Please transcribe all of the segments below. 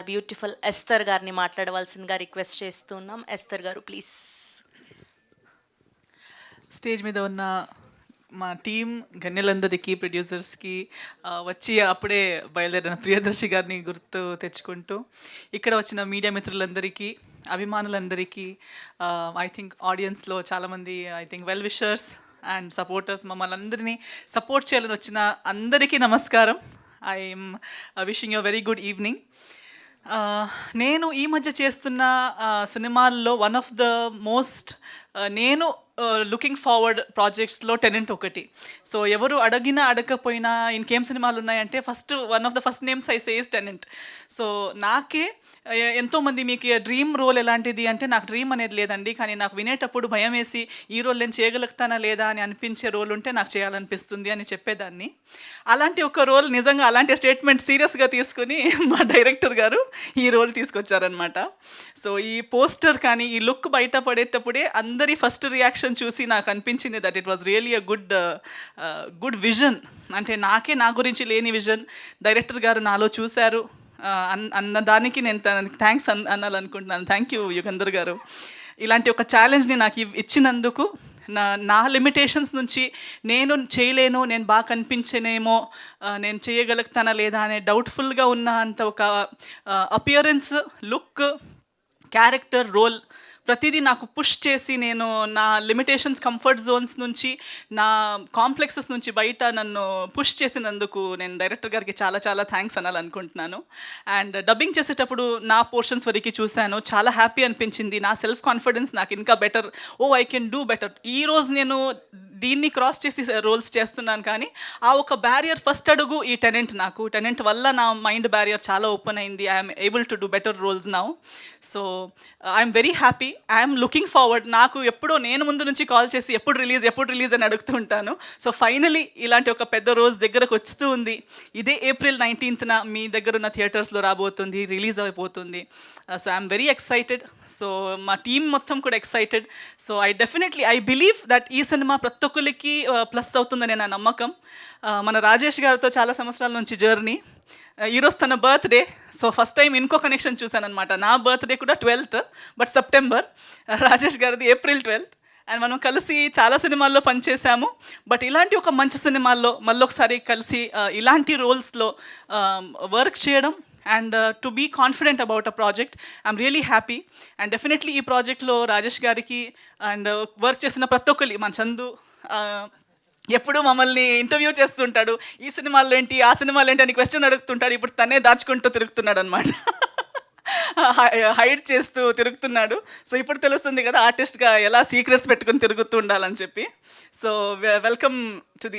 Beautiful Esther గారిని మాట్లాడవలసిందిగా request చేస్తున్నాం. ఎస్తర్ గారు ప్లీజ్. స్టేజ్ మీద ఉన్న మా టీం గన్యలందరికీ, ప్రొడ్యూసర్స్కి, వచ్చి అప్పుడే బయలుదేరిన ప్రియదర్శి గారిని గుర్తు తెచ్చుకుంటూ, ఇక్కడ వచ్చిన మీడియా మిత్రులందరికీ, అభిమానులందరికీ, ఐ థింక్ ఆడియన్స్లో చాలామంది I think well wishers and supporters, మమ్మల్ని అందరినీ సపోర్ట్ చేయాలని వచ్చిన అందరికీ నమస్కారం. I'm wishing you very good evening. నేను ఈ మధ్య చేస్తున్న సినిమాల్లో వన్ ఆఫ్ ద మోస్ట్ నేను లుకింగ్ ఫార్వర్డ్ ప్రాజెక్ట్స్లో టెనెంట్ ఒకటి. సో ఎవరు అడిగినా అడగకపోయినా ఇంకేం సినిమాలు ఉన్నాయంటే one of the first names I says tenant. So నాకే ఎంతోమంది మీకు డ్రీమ్ రోల్ ఎలాంటిది అంటే, నాకు డ్రీమ్ అనేది లేదండి, కానీ నాకు వినేటప్పుడు భయం వేసి ఈ రోల్ నేను చేయగలుగుతానా లేదా అని అనిపించే రోల్ ఉంటే నాకు చేయాలనిపిస్తుంది అని చెప్పేదాన్ని. అలాంటి ఒక రోల్ నిజంగా అలాంటి స్టేట్మెంట్ సీరియస్గా తీసుకుని మా డైరెక్టర్ గారు ఈ రోల్ తీసుకొచ్చారనమాట. సో ఈ పోస్టర్ కానీ ఈ లుక్ బయట పడేటప్పుడే అందరి ఫస్ట్ రియాక్షన్ చూసి నాకు అనిపించింది that it was really a good vision. అంటే నా గురించి లేని విజన్ డైరెక్టర్ గారు నాలో చూశారు అన్న దానికి నేను థ్యాంక్స్ అనాలనుకుంటున్నాను. థ్యాంక్ యూ యుగంధర్ గారు, ఇలాంటి ఒక ఛాలెంజ్ని నాకు ఇచ్చినందుకు. నా లిమిటేషన్స్ నుంచి నేను చేయలేను, నేను బాగా కనిపించనేమో, నేను చేయగలుగుతానా లేదా అనే డౌట్ఫుల్గా ఉన్న అంత ఒక అపియరెన్స్, లుక్, క్యారెక్టర్, రోల్ ప్రతిదీ నాకు పుష్ చేసి నేను నా లిమిటేషన్స్, కంఫర్ట్ జోన్స్ నుంచి, నా కాంప్లెక్సెస్ నుంచి బయట నన్ను పుష్ చేసినందుకు నేను డైరెక్టర్ గారికి చాలా చాలా థ్యాంక్స్ అనాలనుకుంటున్నాను. అండ్ డబ్బింగ్ చేసేటప్పుడు నా పోర్షన్స్ వరకు చూశాను, చాలా హ్యాపీ అనిపించింది. నా సెల్ఫ్ కాన్ఫిడెన్స్ నాకు ఇంకా better, I can do better. ఈరోజు నేను దీన్ని క్రాస్ చేసి రోల్స్ చేస్తున్నాను, కానీ ఆ ఒక బ్యారియర్ ఫస్ట్ అడుగు ఈ టెనెంట్ వల్ల నా మైండ్ బ్యారియర్ చాలా ఓపెన్ అయింది. I'm able to do better roles now. So I'm very happy, I'm looking forward. నాకు ఎప్పుడో నేను ముందు నుంచి కాల్ చేసి ఎప్పుడు రిలీజ్ అని అడుగుతూ ఉంటాను. సో ఫైనలీ ఇలాంటి ఒక పెద్ద రోజు దగ్గరకు వస్తూ ఉంది. ఇదే April 19th మీ దగ్గర ఉన్న థియేటర్స్లో రాబోతుంది, రిలీజ్ అయిపోతుంది. So I'm very excited. So మా టీం మొత్తం కూడా excited. So I believe that ఈ సినిమా ప్రతి ఒక్కరికి ప్లస్ అవుతుందని నా నమ్మకం. మన రాజేష్ గారితో చాలా సంవత్సరాల నుంచి జర్నీ. ఈరోజు తన బర్త్డే. సో ఫస్ట్ టైం ఇంకో కనెక్షన్ చూశాను అనమాట. నా బర్త్డే కూడా 12th, బట్ సెప్టెంబర్. రాజేష్ గారిది April 12th. అండ్ మనం కలిసి చాలా సినిమాల్లో పనిచేసాము. బట్ ఇలాంటి ఒక మంచి సినిమాల్లో మళ్ళొకసారి కలిసి ఇలాంటి రోల్స్లో వర్క్ చేయడం and to be confident about a project, I'm really happy. And definitely ఈ ప్రాజెక్ట్లో రాజేష్ గారికి అండ్ వర్క్ చేసిన ప్రతి ఒక్కరి, మన చందు ఎప్పుడు మమ్మల్ని ఇంటర్వ్యూ చేస్తుంటాడు, ఈ సినిమాల్లో ఏంటి, ఆ సినిమాలో ఏంటి అని క్వశ్చన్ అడుగుతుంటాడు. ఇప్పుడు తనే దాచుకుంటూ తిరుగుతున్నాడు అనమాట, హైడ్ చేస్తూ తిరుగుతున్నాడు. సో ఇప్పుడు తెలుస్తుంది కదా ఆర్టిస్ట్గా ఎలా సీక్రెట్స్ పెట్టుకుని తిరుగుతూ ఉండాలని చెప్పి. So welcome to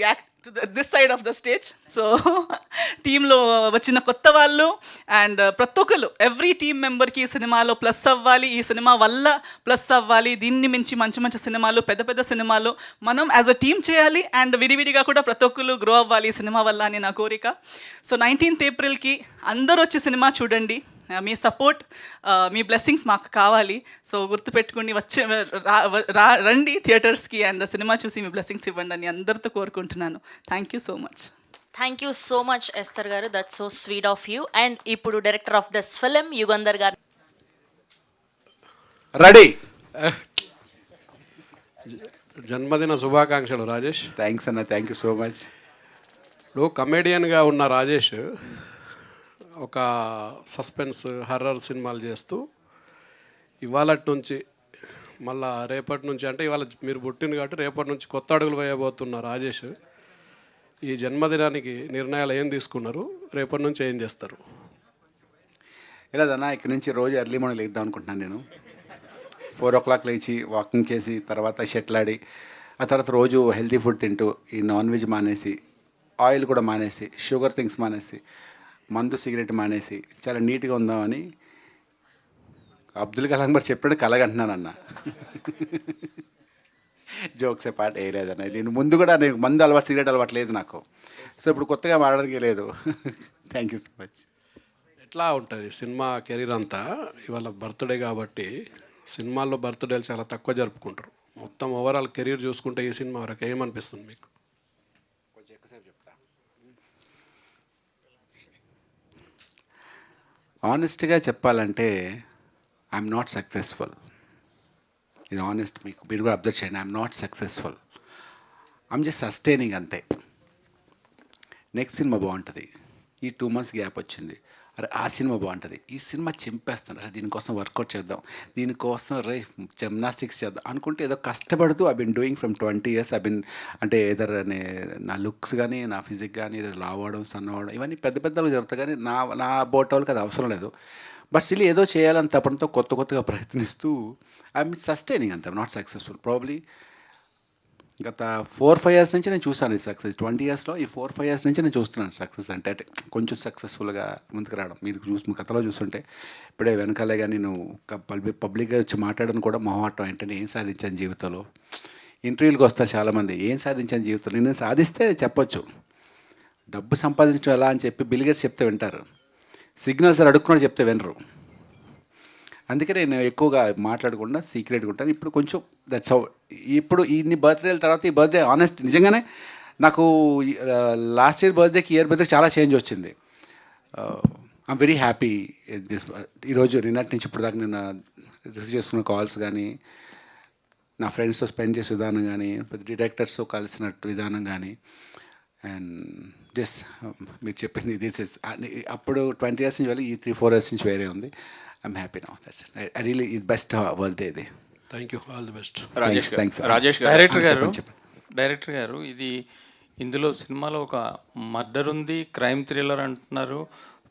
this side of the stage. So టీంలో వచ్చిన కొత్త వాళ్ళు అండ్ ప్రతి ఒక్కరు, ఎవ్రీ టీమ్ మెంబర్కి ఈ సినిమాలో ప్లస్ అవ్వాలి, ఈ సినిమా వల్ల ప్లస్ అవ్వాలి. దీన్ని మించి మంచి మంచి సినిమాలు, పెద్ద పెద్ద సినిమాలు మనం యాజ్ అ టీమ్ చేయాలి అండ్ విడివిడిగా కూడా ప్రతి ఒక్కరు గ్రో అవ్వాలి ఈ సినిమా వల్ల అని నా కోరిక. సో 19th Aprilకి అందరూ వచ్చి సినిమా చూడండి. మీ సపోర్ట్, మీ బ్లెస్సింగ్స్ మాకు కావాలి. సో గుర్తుపెట్టుకుని రండి థియేటర్స్కి అండ్ సినిమా చూసి మీ బ్లెస్సింగ్స్ ఇవ్వండి అని అందరితో కోరుకుంటున్నాను. Thank you so much. Thank you so much Esther గారు, that's so sweet of you. And ఇప్పుడు director of this film Yugandhar గారు రెడీ. జన్మదిన శుభాకాంక్షలు రాజేష్. థ్యాంక్స్ అన్న, థ్యాంక్ యూ సో మచ్. ఇప్పుడు కమెడియన్గా ఉన్న రాజేష్ ఒక సస్పెన్స్ హర్రర్ సినిమాలు చేస్తూ ఇవాళ నుంచి మళ్ళా రేపటి నుంచి, అంటే ఇవాళ మీరు పుట్టింది కాబట్టి రేపటి నుంచి కొత్త అడుగులు వేయబోతున్న రాజేష్ ఈ జన్మదినానికి నిర్ణయాలు ఏం తీసుకున్నారు, రేపటి నుంచి ఏం చేస్తారు? ఇలాదన్నా ఇక్కడి నుంచి రోజు ఎర్లీ మార్నింగ్ లేద్దాం అనుకుంటున్నాను. నేను 4 o'clock లేచి వాకింగ్ చేసి, తర్వాత షటిల్ ఆడి, ఆ తర్వాత రోజు హెల్తీ ఫుడ్ తింటూ, ఈ నాన్ వెజ్ మానేసి, ఆయిల్ కూడా మానేసి, షుగర్ థింగ్స్ మానేసి, మందు సిగరెట్ మానేసి చాలా నీట్గా ఉందామని అబ్దుల్ కలాం గారు చెప్పాడు, కలగంటున్నానన్న. జోక్సే పాట వేయలేదన్న. నేను ముందు కూడా నేను మందు అలవాటు, సిగరెట్ అలవాటు లేదు నాకు. సో ఇప్పుడు కొత్తగా వాడడానికి లేదు. Thank you so much. ఎట్లా ఉంటుంది సినిమా కెరీర్ అంతా? ఇవాళ బర్త్డే కాబట్టి సినిమాల్లో బర్త్డేలు చాలా తక్కువ జరుపుకుంటారు. మొత్తం ఓవరాల్ కెరీర్ చూసుకుంటే ఈ సినిమా వరకు ఏమనిపిస్తుంది మీకు? ఆనెస్ట్గా చెప్పాలంటే ఐఎమ్ నాట్ సక్సెస్ఫుల్. ఇది ఆనెస్ట్, మీకు మీరు కూడా అబ్జర్వ్ చేయండి. I'm not successful, I'm just sustaining అంతే. నెక్స్ట్ సినిమా బాగుంటుంది, ఈ 2 months గ్యాప్ వచ్చింది, అరే ఆ సినిమా బాగుంటుంది, ఈ సినిమా చింపేస్తాను, అరే దీనికోసం వర్కౌట్ చేద్దాం, దీనికోసం రే జిమ్నాస్టిక్స్ చేద్దాం అనుకుంటే ఏదో కష్టపడుతూ I been doing from 20 years. I been అంటే ఏదర్ నా లుక్స్ కానీ నా ఫిజిక్ కానీ ఏదో లావడం సన్నవడం ఇవన్నీ పెద్ద పెద్దలు జరుగుతాయి, కానీ నా బోటోళ్ళకి అది అవసరం లేదు. బట్ స్టిల్ ఏదో చేయాలని తప్పడంతో కొత్తగా ప్రయత్నిస్తూ ఐఎమ్ సస్టైనింగ్ అంతే, నాట్ సక్సెస్ఫుల్. ప్రాబ్లీ గత 4-5 years నుంచి నేను చూసాను ఈ సక్సెస్. 20 yearsలో ఈ 4-5 years నుంచి నేను చూస్తున్నాను సక్సెస్ అంటే కొంచెం సక్సెస్ఫుల్గా ముందుకు రావడం. మీరు కథలో చూస్తుంటే ఇప్పుడే వెనకాలే కానీ నేను పబ్లిక్గా వచ్చి మాట్లాడడం కూడా మొహమాటం. ఏంటంటే ఏం సాధించాను జీవితంలో, ఇంటర్వ్యూలకు వస్తారు చాలామంది, ఏం సాధించాను జీవితంలో. నేను సాధిస్తే చెప్పొచ్చు, డబ్బు సంపాదించడం ఎలా అని చెప్పి బిల్ గేట్స్ చెప్తే వింటారు, సిగ్నల్స్ అడుక్కున్నాడు చెప్తే వినరు. అందుకే నేను ఎక్కువగా మాట్లాడకుండా సీక్రెట్గా ఉంటాను. ఇప్పుడు కొంచెం దట్స్ హౌ. ఇప్పుడు ఇన్ని బర్త్డేల తర్వాత ఈ బర్త్డే ఆనెస్ట్ నిజంగానే నాకు లాస్ట్ ఇయర్ బర్త్డేకి ఇయర్ బర్త్డే చాలా చేంజ్ వచ్చింది. I'm very happy this. ఈరోజు నిన్నటి నుంచి ఇప్పుడు దాకా నేను రిసీవ్ చేసుకున్న కాల్స్ కానీ, నా ఫ్రెండ్స్తో స్పెండ్ చేసే విధానం కానీ, డైరెక్టర్స్తో కలిసినట్టు విధానం కానీ, అండ్ జస్ట్ మీరు చెప్పింది దిస్ ఇస్ అప్పుడు 20 years నుంచి వెళ్ళి ఈ 3-4 years నుంచి వేరే ఉంది. I'm happy now. That's it. I really ఇది బెస్ట్ బర్త్డే ఇది. Thank you, all the best. Rajesh గారు, డైరెక్టర్ గారు, ఇది ఇందులో సినిమాలో ఒక మర్డర్ ఉంది, క్రైమ్ థ్రిల్లర్ అంటున్నారు,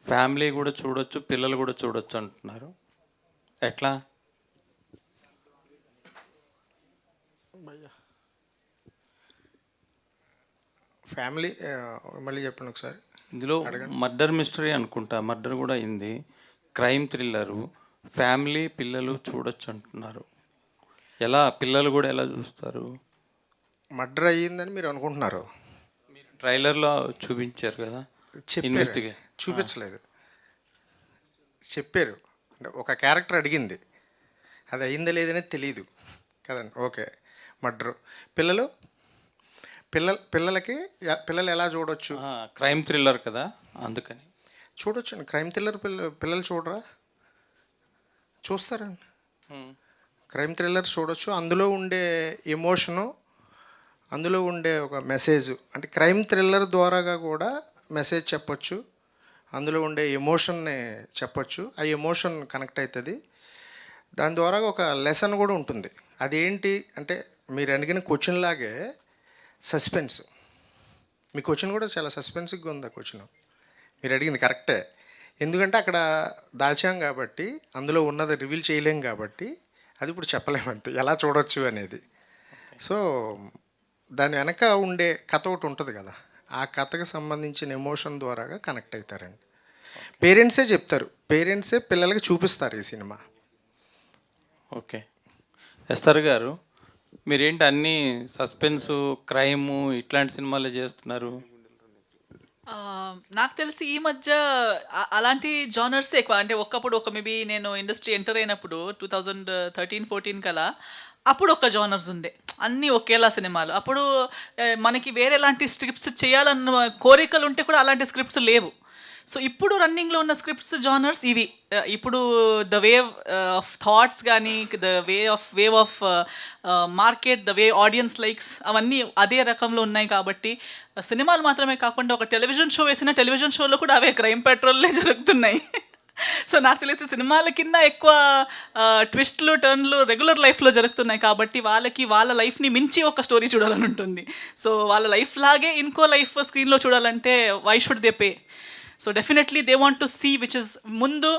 ఫ్యామిలీ కూడా చూడొచ్చు, పిల్లలు కూడా చూడొచ్చు అంటున్నారు. ఎట్లా? ఫ్యామిలీ మళ్ళీ చెప్పండి ఒకసారి. ఇందులో మర్డర్ మిస్టరీ అనుకుంటా, మర్డర్ కూడా అయింది, క్రైమ్ థ్రిల్లరు, ఫ్యామిలీ పిల్లలు చూడొచ్చు అంటున్నారు. ఎలా పిల్లలు కూడా ఎలా చూస్తారు? మర్డర్ అయ్యిందని మీరు అనుకుంటున్నారు? మీరు ట్రైలర్లో చూపించారు కదా, చూపించలేదు, చెప్పారు. అంటే ఒక క్యారెక్టర్ అడిగింది, అది అయిందా లేదనేది తెలియదు కదండి. ఓకే, మర్డరు, పిల్లలకి పిల్లలు ఎలా చూడొచ్చు? క్రైమ్ థ్రిల్లర్ కదా, అందుకని చూడొచ్చు. క్రైమ్ థ్రిల్లర్ పిల్లలు చూడరా? చూస్తారండి. క్రైమ్ థ్రిల్లర్ చూడొచ్చు. అందులో ఉండే ఎమోషను, అందులో ఉండే ఒక మెసేజ్, అంటే క్రైమ్ థ్రిల్లర్ ద్వారాగా కూడా మెసేజ్ చెప్పొచ్చు, అందులో ఉండే ఎమోషన్ని చెప్పొచ్చు. ఆ ఎమోషన్ కనెక్ట్ అవుతుంది, దాని ద్వారా ఒక లెసన్ కూడా ఉంటుంది. అదేంటి అంటే మీరు అడిగిన క్వశ్చన్ లాగే సస్పెన్స్. మీ క్వశ్చన్ కూడా చాలా సస్పెన్స్గా ఉంది. ఆ క్వశ్చన్ మీరు అడిగింది కరెక్టే, ఎందుకంటే అక్కడ దాచాం కాబట్టి, అందులో ఉన్నది రివీల్ చేయలేం కాబట్టి అది ఇప్పుడు చెప్పలేమంతే ఎలా చూడొచ్చు అనేది. సో దాని వెనక ఉండే కథ ఒకటి ఉంటుంది కదా, ఆ కథకు సంబంధించిన ఎమోషన్ ద్వారాగా కనెక్ట్ అవుతారండి. పేరెంట్సే చెప్తారు, పేరెంట్సే పిల్లలకి చూపిస్తారు ఈ సినిమా. ఓకే. ఎస్తర్ గారు, మీరేంటి అన్నీ సస్పెన్సు, క్రైము ఇట్లాంటి సినిమాలే చేస్తున్నారు? నాకు తెలిసి ఈ మధ్య అలాంటి జానర్స్ ఎక్కువ. అంటే ఒకప్పుడు మేబీ నేను ఇండస్ట్రీ ఎంటర్ అయినప్పుడు 2013-14 కలా అప్పుడు ఒక జానర్స్ ఉండే, అన్నీ ఒకేలా సినిమాలు. అప్పుడు మనకి వేరే ఎలాంటి స్క్రిప్ట్స్ చేయాలన్న కోరికలు ఉంటే కూడా అలాంటి స్క్రిప్ట్స్ లేవు. సో ఇప్పుడు రన్నింగ్లో ఉన్న స్క్రిప్ట్స్ జానర్స్ ఇవి. ఇప్పుడు ద వేవ్ ఆఫ్ థాట్స్ కానీ, the wave of market, the way audience likes, అవన్నీ అదే రకంలో ఉన్నాయి. కాబట్టి సినిమాలు మాత్రమే కాకుండా ఒక టెలివిజన్ షో వేసిన టెలివిజన్ షోలో కూడా అవే క్రైమ్ పెట్రోల్లే జరుగుతున్నాయి. సో నాకు తెలిసి సినిమాల కింద ఎక్కువ ట్విస్ట్లు, టర్న్లు రెగ్యులర్ లైఫ్లో జరుగుతున్నాయి. కాబట్టి వాళ్ళ లైఫ్ని మించి ఒక స్టోరీ చూడాలని ఉంటుంది. సో వాళ్ళ లైఫ్ లాగే ఇంకో లైఫ్ స్క్రీన్లో చూడాలంటే why should they pay? So definitely they want to see which is, ముందు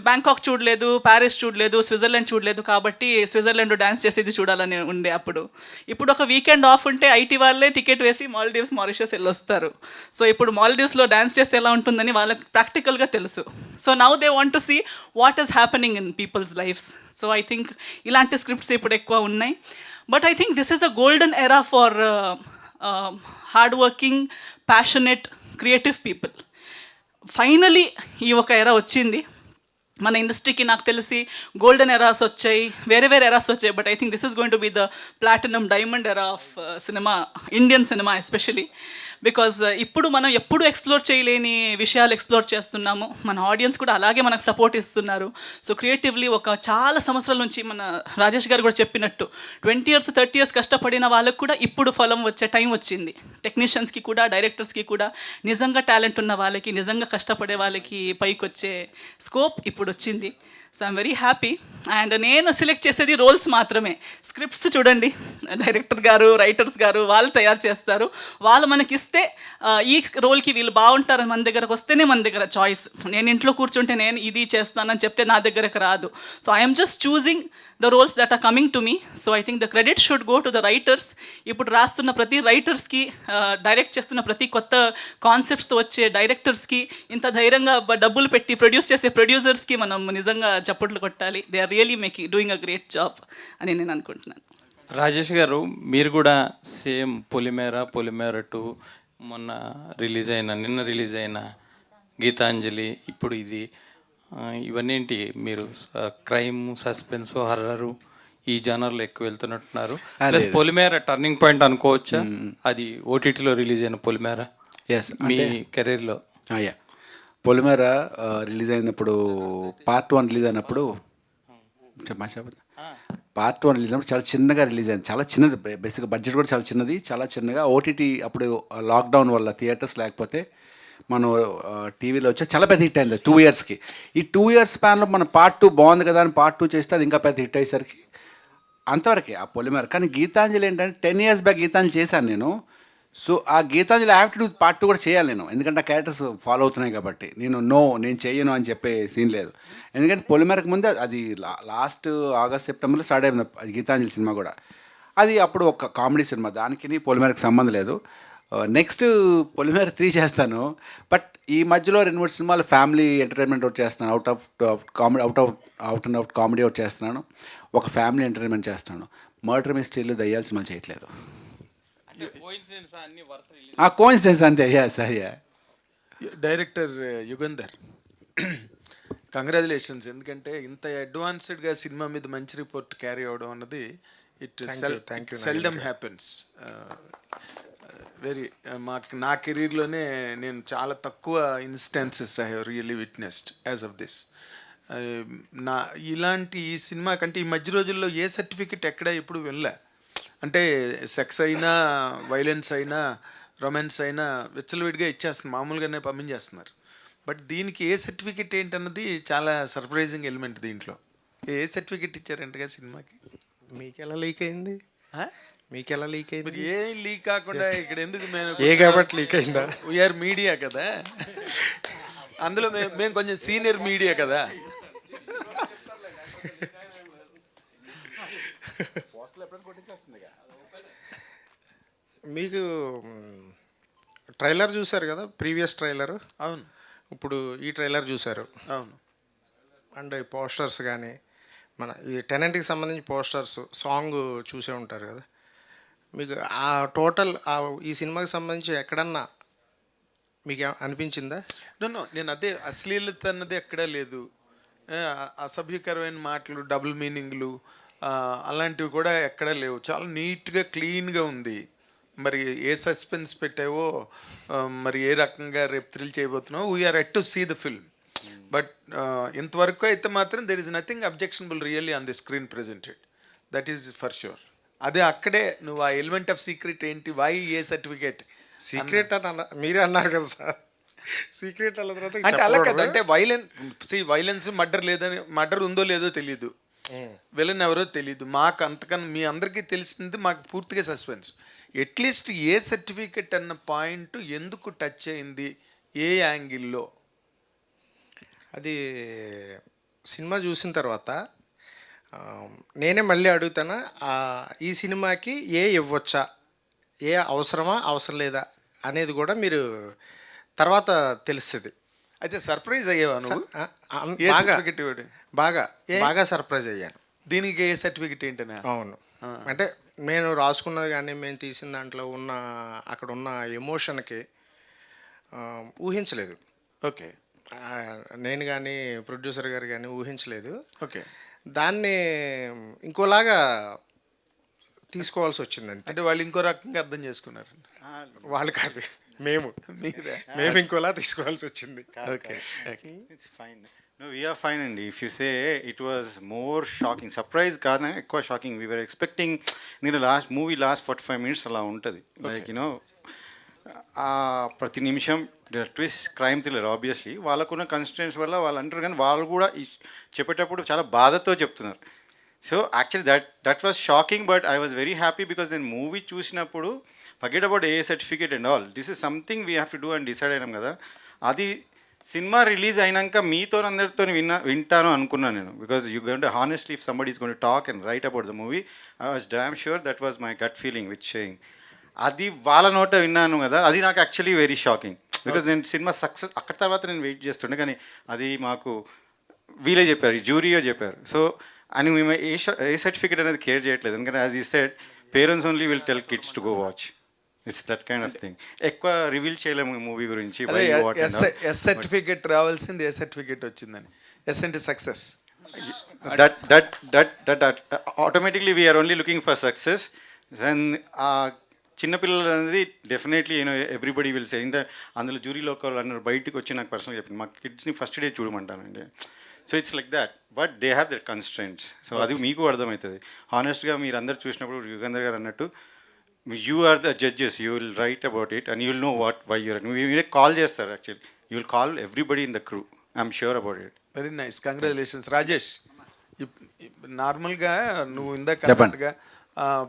బ్యాంకాక్ చూడలేదు, ప్యారిస్ చూడలేదు, స్విట్జర్లాండ్ చూడలేదు, కాబట్టి స్విట్జర్లాండ్ డాన్స్ చేసేది చూడాలని ఉండే. ఇప్పుడు ఒక వీకెండ్ ఆఫ్ ఉంటే ఐటీ వాళ్ళే టికెట్ వేసి మాల్దీవ్స్, మారిషస్ వెళ్ళొస్తారు. సో ఇప్పుడు మాల్దీవ్స్లో డాన్స్ చేస్తే ఎలా ఉంటుందని వాళ్ళకి ప్రాక్టికల్గా తెలుసు. So now they want to see what is happening in people's lifes. So I think ఇలాంటి స్క్రిప్ట్స్ ఇప్పుడు ఎక్కువ ఉన్నాయి. But I think this is a golden era for hard working, passionate, creative people. Finally ఈ ఒక ఎరా వచ్చింది మన ఇండస్ట్రీకి. నాకు తెలిసి గోల్డెన్ ఎరాస్ వచ్చాయి, వేరే ఎరాస్ వచ్చాయి, but I think this is going to be the platinum diamond era of cinema, Indian cinema especially. Because ఇప్పుడు మనం ఎప్పుడు ఎక్స్ప్లోర్ చేయలేని విషయాలు ఎక్స్ప్లోర్ చేస్తున్నాము. మన ఆడియన్స్ కూడా అలాగే మనకు సపోర్ట్ ఇస్తున్నారు. సో క్రియేటివ్లీ ఒక చాలా సంవత్సరాల నుంచి మన రాజేష్ గారు కూడా చెప్పినట్టు 20 years 30 years కష్టపడిన వాళ్ళకు కూడా ఇప్పుడు ఫలం వచ్చే టైం వచ్చింది. టెక్నీషియన్స్కి కూడా, డైరెక్టర్స్కి కూడా, నిజంగా టాలెంట్ ఉన్న వాళ్ళకి, నిజంగా కష్టపడే వాళ్ళకి పైకి వచ్చే స్కోప్ ఇప్పుడు వచ్చింది. So I'm very happy. And నేను సెలెక్ట్ చేసేది రోల్స్ మాత్రమే. స్క్రిప్ట్స్ చూడండి, డైరెక్టర్ గారు, రైటర్స్ గారు వాళ్ళు తయారు చేస్తారు. వాళ్ళు మనకి ఇస్తే ఈ రోల్కి వీళ్ళు బాగుంటారని మన దగ్గరకు వస్తేనే మన దగ్గర చాయిస్. నేను ఇంట్లో కూర్చుంటే నేను ఇది చేస్తానని చెప్తే నా దగ్గరకు రాదు. So I'm just choosing the roles that are coming to me. So I think the credit should go to the writers. ఇప్పుడు రాస్తున్న ప్రతి రైటర్స్కి, డైరెక్ట్ చేస్తున్న ప్రతి కొత్త కాన్సెప్ట్స్తో వచ్చే డైరెక్టర్స్కి, ఇంత ధైర్యంగా డబ్బులు పెట్టి ప్రొడ్యూస్ చేసే ప్రొడ్యూసర్స్కి మనం నిజంగా చప్పట్లు కొట్టాలి. They are really doing a great job అని నేను అనుకుంటున్నాను. రాజేష్ గారు, మీరు కూడా సేమ్ పొలిమేర 2 మొన్న నిన్న రిలీజ్ అయిన గీతాంజలి, ఇప్పుడు ఇది, ఇవన్నీ ఏంటి మీరు క్రైమ్, సస్పెన్స్, హర్రరు ఈ జానర్లో ఎక్కువ వెళ్తున్నట్టున్నారు. ప్లస్ పొలిమేర టర్నింగ్ పాయింట్ అనుకోవచ్చా? అది ఓటీటీలో రిలీజ్ అయిన పొలిమేర ఎస్, మీ కెరీర్లో. యా, పొలిమేర రిలీజ్ అయినప్పుడు పార్ట్ 1 రిలీజ్ అయినప్పుడు పార్ట్ 1 రిలీజ్ అయినప్పుడు చాలా చిన్నగా రిలీజ్ అయింది. చాలా చిన్నది, బేసిక్గా బడ్జెట్ కూడా చాలా చిన్నది, చాలా చిన్నగా. ఓటీటీ అప్పుడు లాక్డౌన్ వల్ల థియేటర్స్ లేకపోతే మనం టీవీలో వచ్చి చాలా పెద్ద హిట్ అయింది 2 yearsకి. ఈ 2 years స్పాన్లో మన పార్ట్ 2 బాగుంది కదా అని పార్ట్ 2 చేస్తే అది ఇంకా పెద్ద హిట్ అయ్యేసరికి అంతవరకే ఆ పొలిమేర. కానీ గీతాంజలి ఏంటంటే 10 years బ్యాక్ గీతాంజలి చేశాను నేను. సో ఆ Geethanjali have to do part 2 కూడా చేయాలి నేను, ఎందుకంటే ఆ క్యారెక్టర్స్ ఫాలో అవుతున్నాయి కాబట్టి. నేను చేయను అని చెప్పే సీన్ లేదు. ఎందుకంటే పొలిమేరకు ముందే అది లాస్ట్ ఆగస్ట్ సెప్టెంబర్లో స్టార్ట్ అయింది అది గీతాంజలి సినిమా కూడా. అది అప్పుడు ఒక కామెడీ సినిమా, దానికి పొలిమేరకు సంబంధం లేదు. నెక్స్ట్ పొలిమేర 3 చేస్తాను. బట్ ఈ మధ్యలో 2-3 సినిమాలు ఫ్యామిలీ ఎంటర్టైన్మెంట్ ఒకటి చేస్తున్నాను, అవుట్ అండ్ అవుట్ కామెడీ ఒకటి చేస్తున్నాను, ఒక ఫ్యామిలీ ఎంటర్టైన్మెంట్ చేస్తున్నాను. మర్డర్ మిస్టరీలు, దయ్యాల సినిమా చేయట్లేదు. కోయిన్సిడెన్స్ అంతే. అయ్యా డైరెక్టర్ యుగంధర్, కంగ్రాచులేషన్స్. ఎందుకంటే ఇంత అడ్వాన్స్డ్గా సినిమా మీద మంచి రిపోర్ట్ క్యారీ అవడం అన్నది సెల్డమ్ హ్యాపెన్స్. వెరీ నా కెరీర్లోనే నేను చాలా తక్కువ instances I have really witnessed as of this. ఇలాంటి ఈ సినిమా కంటే ఈ మధ్య రోజుల్లో ఏ సర్టిఫికెట్ ఎక్కడ ఇప్పుడు వెళ్ళా. అంటే సెక్స్ అయినా, వైలెన్స్ అయినా, రొమాన్స్ అయినా విచ్చలవిడిగా ఇచ్చేస్తున్నారు, మామూలుగానే పంపించేస్తున్నారు. బట్ దీనికి ఏ సర్టిఫికెట్ ఏంటన్నది చాలా సర్ప్రైజింగ్ ఎలిమెంట్ దీంట్లో. ఏ సర్టిఫికెట్ ఇచ్చారంటగా సినిమాకి? మీకెలా లీక్ అయింది? మీకెలా లీక్ అయింది? ఏ లీక్ కాకుండా ఇక్కడ ఎందుకు? ఏ కాబట్టి లీక్ అయిందా? వీఆర్ మీడియా కదా, అందులో మేము కొంచెం సీనియర్ మీడియా కదా. మీకు ట్రైలర్ చూసారు కదా, ప్రీవియస్ ట్రైలర్. అవును. ఇప్పుడు ఈ ట్రైలర్ చూసారు. అవును. అండ్ పోస్టర్స్ కానీ, మన ఈ టెనెంట్కి సంబంధించి పోస్టర్స్, సాంగ్ చూసే ఉంటారు కదా. మీకు ఆ టోటల్ ఈ సినిమాకి సంబంధించి ఎక్కడన్నా మీకు అనిపించిందా? నో, నేను అదే అశ్లీలత అన్నది ఎక్కడా లేదు. అసభ్యకరమైన మాటలు, డబుల్ మీనింగ్లు అలాంటివి కూడా ఎక్కడా లేవు. చాలా నీట్గా, క్లీన్గా ఉంది. మరి ఏ సస్పెన్స్ పెట్టావో, మరి ఏ రకంగా రేపు థ్రిల్ చేయబోతున్నావో, we're yet to see the film. But ఇంతవరకు అయితే మాత్రం there is nothing objectionable really on the screen presented. That is for sure. అదే అక్కడే నువ్వు ఆ ఎలిమెంట్ ఆఫ్ సీక్రెట్ ఏంటి, వై ఏ సర్టిఫికేట్ సీక్రెట్ అని మీరే అన్నారు కదా సార్. సీక్రెట్ అంటే అలా కదా, అంటే వైలెన్స్ మర్డర్ ఉందో లేదో తెలియదు, విలన్ ఎవరో తెలియదు మాకు. అంతకన్నా మీ అందరికీ తెలిసింది మాకు పూర్తిగా సస్పెన్స్. అట్లీస్ట్ ఏ సర్టిఫికెట్ అన్న పాయింట్ ఎందుకు టచ్ అయింది, ఏ యాంగిల్లో? అది సినిమా చూసిన తర్వాత నేనే మళ్ళీ అడుగుతాను, ఈ సినిమాకి ఏ ఇవ్వచ్చా, ఏ అవసరమా, అవసరం లేదా అనేది కూడా మీరు తర్వాత తెలుస్తుంది. అయితే సర్ప్రైజ్ అయ్యావా నువ్వు? బాగా సర్ప్రైజ్ అయ్యాను. దీనికి ఏ సర్టిఫికెట్ ఏంటనే? అవును, అంటే నేను రాసుకున్నది కానీ మేము తీసిన దాంట్లో ఉన్న అక్కడ ఉన్న ఎమోషన్కి ఊహించలేదు. ఓకే. నేను కానీ ప్రొడ్యూసర్ గారు కానీ ఊహించలేదు. ఓకే. దాన్ని ఇంకోలాగా తీసుకోవాల్సి వచ్చింది. అంటే వాళ్ళు ఇంకో రకంగా అర్థం చేసుకున్నారు. వాళ్ళు కాదు, మేము ఇంకోలా తీసుకోవాల్సి వచ్చింది. Okay It's fine. No, we are fine. And if you say it was more shocking, surprise కాదు ఎక్కువ షాకింగ్. We were expecting నేను లాస్ట్ 45 minutes అలా ఉంటుంది. లైక్ యూనో ప్రతి నిమిషం ట్విస్ట్ క్రైమ్ థ్రిల్లర్ ఆబ్వియస్లీ వాళ్ళకున్న కన్స్టెంట్స్ వల్ల వాళ్ళు అంటారు, కానీ వాళ్ళు కూడా చెప్పేటప్పుడు చాలా బాధతో చెప్తున్నారు. So actually that was shocking, but I was very happy because నేను మూవీ చూసినప్పుడు forget about a certificate and all, this is something we have to do అని డిసైడ్ అయినాం కదా. అది సినిమా రిలీజ్ అయినాక మీతో అందరితో వింటాను అనుకున్నాను నేను. Because you going to honestly if somebody is going to talk and write about the movie, I was damn sure that was my gut feeling which saying. అది వాళ్ళ నోట విన్నాను కదా, అది నాకు యాక్చువల్లీ వెరీ షాకింగ్. బికాజ్ నేను సినిమా success అక్కడ తర్వాత నేను వెయిట్ చేస్తుండే, కానీ అది మాకు వీలే చెప్పారు, జ్యూరీయో చెప్పారు. సో అని మేము ఏ సర్టిఫికేట్ అనేది కేర్ చేయట్లేదు, ఎందుకంటే యాజ్ ఈ said parents only will tell kids to go watch. It's that kind of thing. ఎక్కువ రివీల్ చేయలేము మూవీ గురించి. ఎస్ సర్టిఫికేట్ రావాల్సింది ఏ సర్టిఫికేట్ వచ్చిందని. ఎస్ అంటే success. that automatically we are only looking for success. Then చిన్నపిల్లలు అనేది definitely everybody will say. ఇంకా అందులో జ్యూరీలో ఒక అన్నారు బయటకు వచ్చి నాకు పర్సనల్ చెప్పింది, మా కిడ్స్ని ఫస్ట్ డే చూడమంటానండి. So it's like that, but they have their constraints. So అది మీకు అర్థమవుతుంది. హానెస్ట్గా మీరు అందరు చూసినప్పుడు యుగంధర్ గారు అన్నట్టు you are the judges, you will write about it and you will know what why your. మీరే కాల్ చేస్తారు actually, you will call everybody in the crew. I'm sure about it. Very nice, congratulations. Rajesh, నార్మల్గా నువ్వు ఇందాక అన్నట్టుగా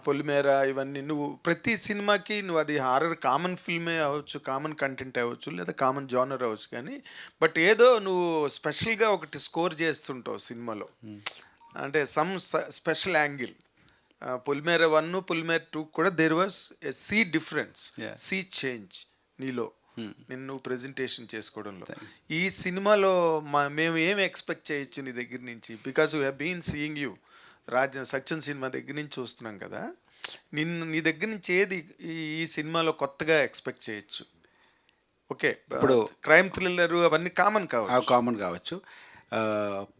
పొలిమేర ఇవన్నీ నువ్వు ప్రతి సినిమాకి నువ్వు అది హారర్ కామన్ ఫిల్మే అవ్వచ్చు, కామన్ కంటెంట్ అవ్వచ్చు, లేదా కామన్ జానర్ అవ్వచ్చు, కానీ బట్ ఏదో నువ్వు స్పెషల్గా ఒకటి స్కోర్ చేస్తుంటావు సినిమాలో, అంటే some special angle. Polimera 1, Polimera 2 కూడా there was a sea difference, sea change నీలో నిన్ను ప్రెజెంటేషన్ చేసుకోవడంలో. ఈ సినిమాలో మేము ఏమి ఎక్స్పెక్ట్ చేయొచ్చు నీ దగ్గర నుంచి? Because we have been seeing you Satyam సినిమా దగ్గర నుంచి చూస్తున్నాం కదా, నీ దగ్గర నుంచి ఏది ఈ సినిమాలో కొత్తగా ఎక్స్పెక్ట్ చేయొచ్చు? ఓకే, ఇప్పుడు క్రైమ్ థ్రిల్లర్ అవన్నీ కామన్ కావచ్చు.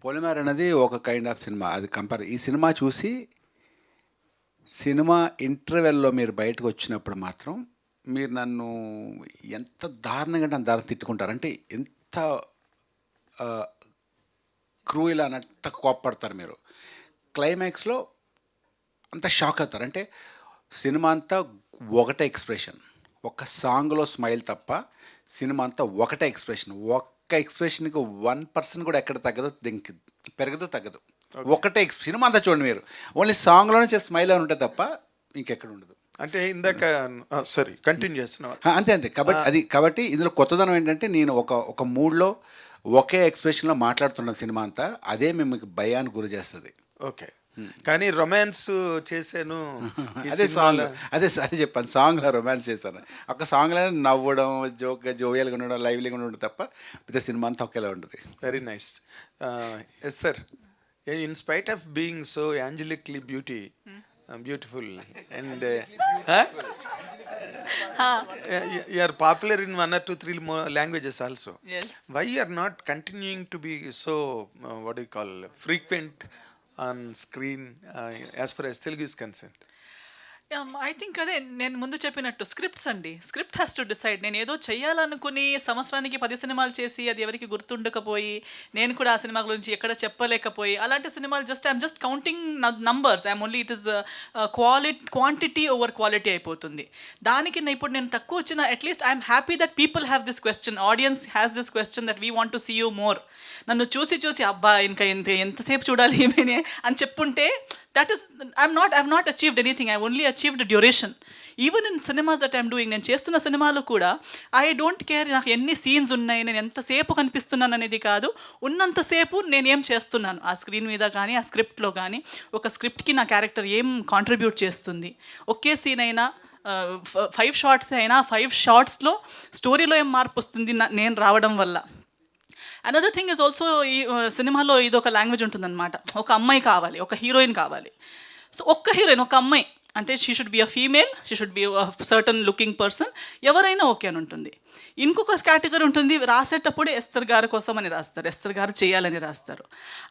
పొలిమేర అనేది ఒక కైండ్ ఆఫ్ సినిమా, అది ఈ సినిమా చూసి సినిమా ఇంటర్వెల్లో మీరు బయటకు వచ్చినప్పుడు మాత్రం మీరు నన్ను ఎంత దారుణంగా నన్ను దారుణం తిట్టుకుంటారు, అంటే ఎంత క్రూయల్ అన్నట్ట కోప్పడతారు మీరు. క్లైమాక్స్లో అంత షాక్ అవుతారు. అంటే సినిమా అంతా ఒకటే ఎక్స్ప్రెషన్, ఒక సాంగ్లో స్మైల్ తప్ప సినిమా అంతా ఒకటే ఎక్స్ప్రెషన్. ఒక్క ఎక్స్ప్రెషన్కి 1% కూడా ఎక్కడ తగ్గదు, పెరగదు, తగ్గదు. ఒకటే సినిమా అంతా చూడండి మీరు, ఓన్లీ సాంగ్లోనే స్మైల్ అని ఉంటుంది తప్ప ఇంకెక్కడ ఉండదు. అంటే ఇందాక సారీ కంటిన్యూ చేస్తున్నావు అంతే. కాబట్టి ఇందులో కొత్తదనం ఏంటంటే నేను ఒక మూడ్లో ఒకే ఎక్స్ప్రెషన్లో మాట్లాడుతున్న సినిమా అంతా, అదే మీకు భయానికి గురి చేస్తుంది. ఓకే, కానీ రొమాన్స్ చేశాను అదే సాంగ్, అదే చెప్పాను, సాంగ్లో రొమాన్స్ చేశాను. ఒక సాంగ్లో నవ్వడం, జోవియల్గా ఉండడం, లైవ్లీగా ఉండడం తప్ప పెద్ద సినిమా అంతా ఒకేలా ఉంటుంది. Very nice. Yes sir, in spite of being so angelically beautiful and you are popular in 1 or 2, 3 more languages also. Yes. Why you are not continuing to be so what do you call frequent on screen as far as Telugu is concerned? I think అదే నేను ముందు చెప్పినట్టు scripts అండి. Script has to decide. నేను ఏదో చెయ్యాలనుకుని సంవత్సరానికి 10 సినిమాలు చేసి అది ఎవరికి గుర్తుండకపోయి, నేను కూడా ఆ సినిమా గురించి ఎక్కడ చెప్పలేకపోయి, అలాంటి సినిమాలు I'm just counting numbers. Only it is quantity over quality అయిపోతుంది. దానికి ఇప్పుడు నేను తక్కువ వచ్చిన at least I'm happy that people have this question, audience has this question that we want to see you more. నన్ను చూసి అబ్బా ఇంకా ఎంతసేపు చూడాలి ఏమని అని చెప్పుంటే, that is I've not achieved anything. I've only achieved a duration. Even in cinemas that I'm doing, నేను చేస్తున్న సినిమాలో కూడా ఐ డోంట్ కేర్ నాకు ఎన్ని సీన్స్ ఉన్నాయి, నేను ఎంతసేపు కనిపిస్తున్నాను అనేది కాదు, ఉన్నంతసేపు నేను ఏం చేస్తున్నాను ఆ స్క్రీన్ మీద కానీ ఆ స్క్రిప్ట్లో కానీ. ఒక స్క్రిప్ట్కి నా క్యారెక్టర్ ఏం కాంట్రిబ్యూట్ చేస్తుంది. ఒకే సీన్ అయినా 5 షార్ట్స్ అయినా 5 షార్ట్స్లో స్టోరీలో ఏం మార్పు వస్తుంది నేను రావడం వల్ల. అనదర్ థింగ్ ఇస్ ఆల్సో, ఈ సినిమాలో ఇది ఒక లాంగ్వేజ్ ఉంటుందన్నమాట. ఒక అమ్మాయి కావాలి, ఒక హీరోయిన్ కావాలి. సో ఒక్క హీరోయిన్, ఒక అమ్మాయి అంటే she should be a female, she should be a certain looking person, ఎవరైనా ఓకే అని ఉంటుంది. ఇంకొక కేటగిరీ ఉంటుంది, రాసేటప్పుడు ఎస్తర్ గారి కోసం అని రాస్తారు, ఎస్తర్ గారు చేయాలని రాస్తారు.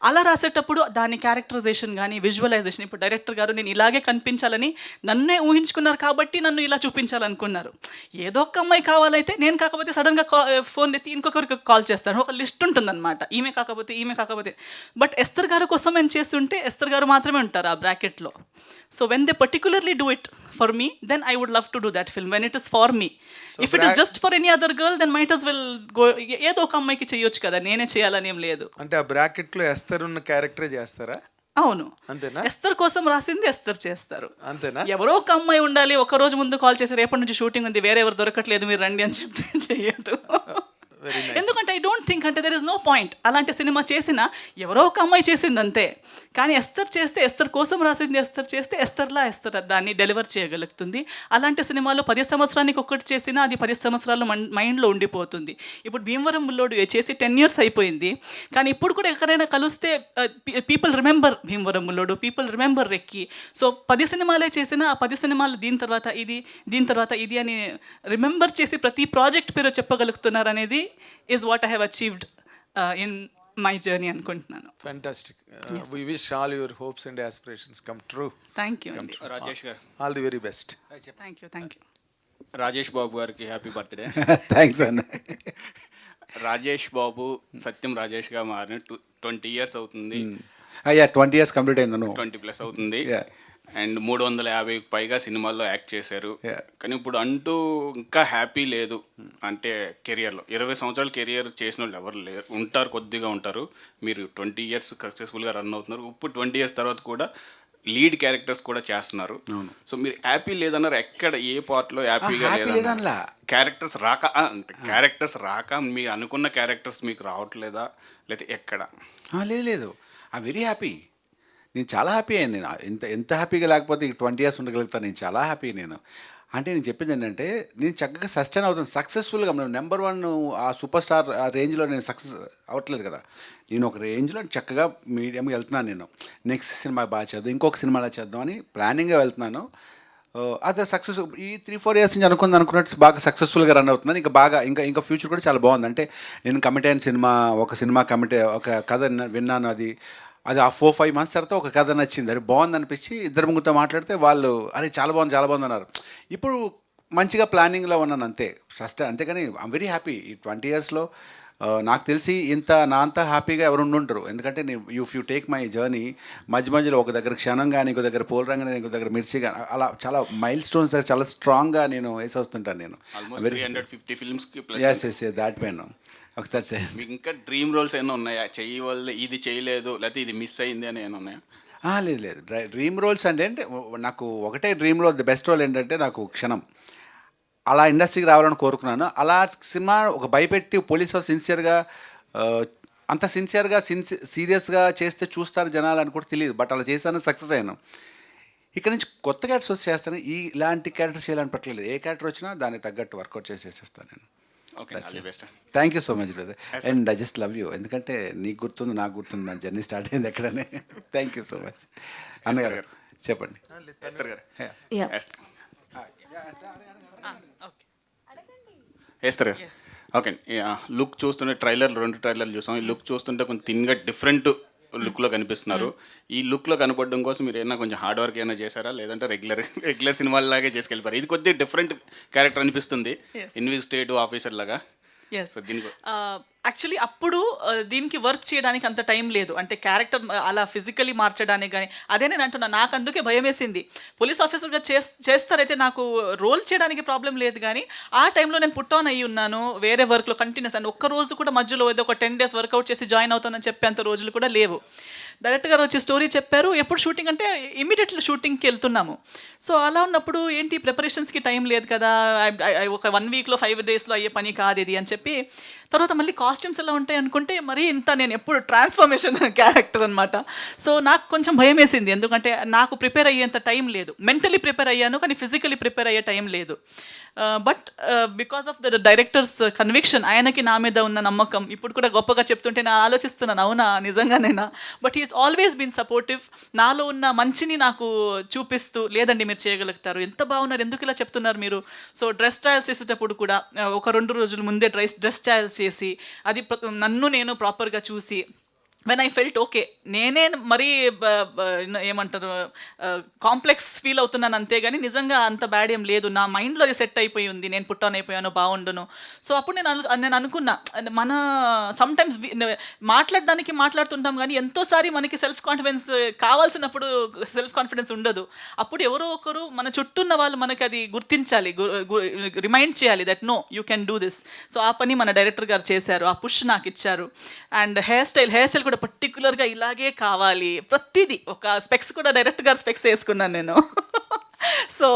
అలా రాసేటప్పుడు దాని క్యారెక్టరైజేషన్ కానీ విజువలైజేషన్, ఇప్పుడు డైరెక్టర్ గారు నేను ఇలాగే కనిపించాలని నన్నే ఊహించుకున్నారు కాబట్టి నన్ను ఇలా చూపించాలనుకున్నారు. ఏదో ఒక అమ్మాయి కావాలైతే నేను కాకపోతే సడన్గా ఫోన్ ఎత్తి ఇంకొకరికి కాల్ చేస్తాను, ఒక లిస్ట్ ఉంటుందన్నమాట, ఈమె కాకపోతే. బట్ ఎస్తర్ గారి కోసం నేను చేస్తుంటే ఎస్తర్ గారు మాత్రమే ఉంటారు ఆ బ్రాకెట్లో. So when they particularly do it for me, then I would love to do that film. When it is for me, if it is just for any other girl, then might as well go. ఏదో ఒక అమ్మాయికి చేయొచ్చు కదా, నేనే చేయాలని ఏం లేదు. అంటే ఆ బ్రాకెట్లో ఎస్తర్ ఉన్న క్యారెక్టరే చేస్తారా? అవును, అంతేనా? ఎస్తర్ కోసం రాసింది ఎస్తర్ చేస్తారు. అంతేనా? ఎవరో ఒక అమ్మాయి ఉండాలి, ఒక రోజు ముందు కాల్ చేసి రేపటి నుంచి షూటింగ్ ఉంది, వేరే ఎవరు దొరకట్లేదు మీరు రండి అని చెప్తే చెయ్యదు. ఎందుకంటే ఐ డోంట్ థింక్, అంటే దెర్ ఇస్ నో పాయింట్. అలాంటి సినిమా చేసినా ఎవరో ఒక అమ్మాయి చేసింది అంతే. కానీ ఎస్తర్ చేస్తే, ఎస్తర్ కోసం రాసింది ఎస్తర్ చేస్తే ఎస్తర్ దాన్ని డెలివర్ చేయగలుగుతుంది. అలాంటి సినిమాలో 10 సంవత్సరానికి ఒకటి చేసినా అది 10 సంవత్సరాలు మైండ్లో ఉండిపోతుంది. ఇప్పుడు భీమవరం బుల్లోడు చేసి 10 years అయిపోయింది, కానీ ఇప్పుడు కూడా ఎక్కడైనా కలిస్తే people remember Bhimavaram Bullodu, people remember recce. So 10 సినిమాలే చేసినా ఆ 10 సినిమాలు దీని తర్వాత ఇది అని రిమెంబర్ చేసి ప్రతి ప్రాజెక్ట్ పేరు చెప్పగలుగుతున్నారు అనేది is what I have achieved in my journey అనుకుంటున్నాను. Fantastic. We wish all your hopes and aspirations come true. Thank you. Rajesh గారు, All the very best. Thank you. Rajesh బాబు గారికి హ్యాపీ బర్త్డే. థ్యాంక్స్ అన్న. రాజేష్ బాబు సత్యం రాజేష్గా మారిన 20 years అవుతుంది. అయ్యా 20 years complete అయిందను. 20+ అవుతుంది. Yeah. And 350కి పైగా సినిమాల్లో యాక్ట్ చేశారు. Yeah. కానీ ఇప్పుడు అంటూ ఇంకా హ్యాపీ లేదు. అంటే కెరియర్లో 20 సంవత్సరాలు కెరియర్ చేసిన వాళ్ళు ఎవరు లేరు, ఉంటారు, కొద్దిగా ఉంటారు. మీరు 20 years సక్సెస్ఫుల్గా రన్ అవుతున్నారు. ఇప్పుడు 20 years తర్వాత కూడా లీడ్ క్యారెక్టర్స్ కూడా చేస్తున్నారు. సో మీరు హ్యాపీ లేదన్నారు, ఎక్కడ ఏ పార్ట్లో హ్యాపీగా లేదన్నా? క్యారెక్టర్స్ రాక మీరు అనుకున్న క్యారెక్టర్స్ మీకు రావట్లేదా, లేకపోతే ఎక్కడ? లేదు, ఐ వెరీ హ్యాపీ. నేను చాలా హ్యాపీ అయ్యాను. నేను ఎంత హ్యాపీగా లేకపోతే 20 years ఉండగలుగుతాను. నేను చాలా హ్యాపీ. నేను చెప్పింది ఏంటంటే, నేను చక్కగా సస్టైన్ అవుతాను సక్సెస్ఫుల్గా. నెంబర్ 1 ఆ సూపర్ స్టార్ ఆ రేంజ్లో నేను సక్సెస్ అవ్వట్లేదు కదా. నేను ఒక రేంజ్లో చక్కగా మీడియంగా వెళ్తున్నాను. నేను నెక్స్ట్ సినిమా బాగా చేద్దాం, ఇంకొక సినిమాలో చేద్దాం అని ప్లానింగ్గా వెళ్తున్నాను. అదే సక్సెస్ ఈ 3-4 years నుంచి అనుకున్నట్టు బాగా సక్సెస్ఫుల్గా రన్ అవుతున్నాను. ఇంకా ఫ్యూచర్ కూడా చాలా బాగుంది. అంటే నేను కమిట్ అయిన సినిమా ఒక కథ విన్నాను. అది ఆ 4-5 months తర్వాత ఒక కథ నచ్చింది, అది బాగుంది అనిపించి 2-3 మాట్లాడితే వాళ్ళు అరే చాలా బాగుంది అన్నారు. ఇప్పుడు మంచిగా ప్లానింగ్లో ఉన్నాను అంతే. అంతేకాని ఐమ్ వెరీ హ్యాపీ. ఈ 20 yearsలో నాకు తెలిసి నా అంతా హ్యాపీగా ఎవరు ఉండుంటారు. ఎందుకంటే if you take my journey, మధ్యలో ఒక దగ్గర క్షణం కానీ, ఇంకో దగ్గర పోలరంగా, ఇంకో దగ్గర మిర్చి కానీ, అలా చాలా మైల్ స్టోన్స్ దగ్గర చాలా స్ట్రాంగ్గా నేను వేసి వస్తుంటాను. నేను 350 ఫిల్మ్స్కి ఎస్ దాట్ వేను. ఒకసారి మీకు ఇంకా డ్రీమ్ రోల్స్ ఏమైనా ఉన్నాయా? చేయవల్ల ఇది చేయలేదు, లేకపోతే ఇది మిస్ అయింది అని ఏమైనా ఉన్నాయా? లేదు. డ్రీమ్ రోల్స్ అంటే నాకు ఒకటే dream role, the best role ఏంటంటే నాకు క్షణం. అలా ఇండస్ట్రీకి రావాలని కోరుకున్నాను. అలా సినిమా ఒక భయపెట్టి పోలీస్ వాళ్ళు సిన్సియర్గా అంత సీరియస్గా చేస్తే చూస్తారు జనాలు అని కూడా తెలియదు. బట్ అలా చేశాను, సక్సెస్ అయ్యాను. ఇక్కడ నుంచి కొత్త క్యారెక్టర్స్ చేస్తాను. ఇలాంటి క్యారెక్టర్ చేయాలని పట్టలేదు. ఏ క్యారెక్టర్ వచ్చినా దానికి తగ్గట్టు వర్కౌట్ చేసేస్తాను నేను. Thank you so much brother. And I just love you. ఎందుకంటే నీకు గుర్తుంది, నాకు గుర్తుంది, నా జర్నీ స్టార్ట్ అయింది ఎక్కడనే. Thank you so much. అన్నగారు చెప్పండి. వేస్తారు. ఓకే, లుక్ చూస్తుంటే 2 ట్రైలర్లు చూసాం. ఈ లుక్ చూస్తుంటే కొంచెం థిన్గా డిఫరెంట్ లుక్లో కనిపిస్తున్నారు. ఈ లుక్లో కనపడడం కోసం మీరు ఏమైనా కొంచెం హార్డ్ వర్క్ ఏమైనా చేశారా, లేదంటే రెగ్యులర్ సినిమాలాగే చేసుకెళ్ళిపోయారు? ఇది కొద్దిగా డిఫరెంట్ క్యారెక్టర్ అనిపిస్తుంది, ఇన్వెస్టిగేటివ్ ఆఫీసర్ లాగా. యాక్చువల్లీ అప్పుడు దీనికి వర్క్ చేయడానికి అంత టైం లేదు. అంటే క్యారెక్టర్ అలా ఫిజికలీ మార్చడానికి కానీ, అదే నేను అంటున్నా, నాకు అందుకే భయం వేసింది. పోలీస్ ఆఫీసర్గా చేస్తారైతే నాకు రోల్ చేయడానికి ప్రాబ్లం లేదు, కానీ ఆ టైంలో నేను పుట్ ఆన్ అయ్యి ఉన్నాను వేరే వర్క్లో కంటిన్యూస్. అండ్ ఒక్క రోజు కూడా మధ్యలో ఏదో ఒక 10 days వర్కౌట్ చేసి జాయిన్ అవుతానని చెప్పేంత రోజులు కూడా లేవు. డైరెక్టర్ గారు వచ్చి స్టోరీ చెప్పారు, ఎప్పుడు షూటింగ్ అంటే ఇమీడియట్లీ షూటింగ్కి వెళ్తున్నాము. సో అలా ఉన్నప్పుడు ఏంటి ప్రిపరేషన్స్కి టైం లేదు కదా, ఒక 1 weekలో 5 daysలో అయ్యే పని కాదు ఇది అని చెప్పి తర్వాత మళ్ళీ కాస్ట్యూమ్స్ ఎలా ఉంటాయి అనుకుంటే మరీ ఇంత నేను ఎప్పుడు ట్రాన్స్ఫర్మేషన్ క్యారెక్టర్ అనమాట. సో నాకు కొంచెం భయం వేసింది, ఎందుకంటే నాకు ప్రిపేర్ అయ్యేంత టైం లేదు. మెంటలీ ప్రిపేర్ అయ్యాను కానీ ఫిజికలీ ప్రిపేర్ అయ్యే టైం లేదు. But because of the directors conviction, ఆయనకి నా మీద ఉన్న నమ్మకం, ఇప్పుడు కూడా గొప్పగా చెప్తుంటే నేను ఆలోచిస్తున్నాను, అవునా నిజంగానేనా. But he's always been supportive, నాలో ఉన్న మంచిని నాకు చూపిస్తూ, లేదండి మీరు చేయగలుగుతారు, ఎంత బాగున్నారు, ఎందుకు ఇలా చెప్తున్నారు మీరు. సో డ్రెస్ ట్రయల్స్ చేసేటప్పుడు కూడా ఒక 2 రోజుల ముందే డ్రెస్ ట్రయల్స్ చేసి అది నన్ను నేను ప్రాపర్గా చూసి, వెన్ ఐ ఫెల్ట్ ఓకే, నేనే మరీ ఏమంటారు కాంప్లెక్స్ ఫీల్ అవుతున్నాను అంతేగాని నిజంగా అంత బ్యాడ్ ఏం లేదు, నా మైండ్లో అది సెట్ అయిపోయి ఉంది, నేను పుట్ ఆన్ అయిపోయాను, బాగుండును. సో అప్పుడు నేను అనుకున్నా, మన సమ్టైమ్స్ మాట్లాడడానికి మాట్లాడుతుంటాం కానీ ఎంతోసారి మనకి సెల్ఫ్ కాన్ఫిడెన్స్ కావాల్సినప్పుడు సెల్ఫ్ కాన్ఫిడెన్స్ ఉండదు. అప్పుడు ఎవరో ఒకరు మన చుట్టూ ఉన్న వాళ్ళు మనకి అది గుర్తించాలి, రిమైండ్ చేయాలి that no you can do this. So ఆ పని మన డైరెక్టర్ గారు చేశారు, ఆ పుష్ నాకు ఇచ్చారు. అండ్ హెయిర్ స్టైల్ కూడా పర్టికులర్గా ఇలాగే కావాలి, ప్రతిదీ. ఒక స్పెక్స్ కూడా డైరెక్ట్ గారు స్పెక్స్ వేసుకున్నాను నేను. సో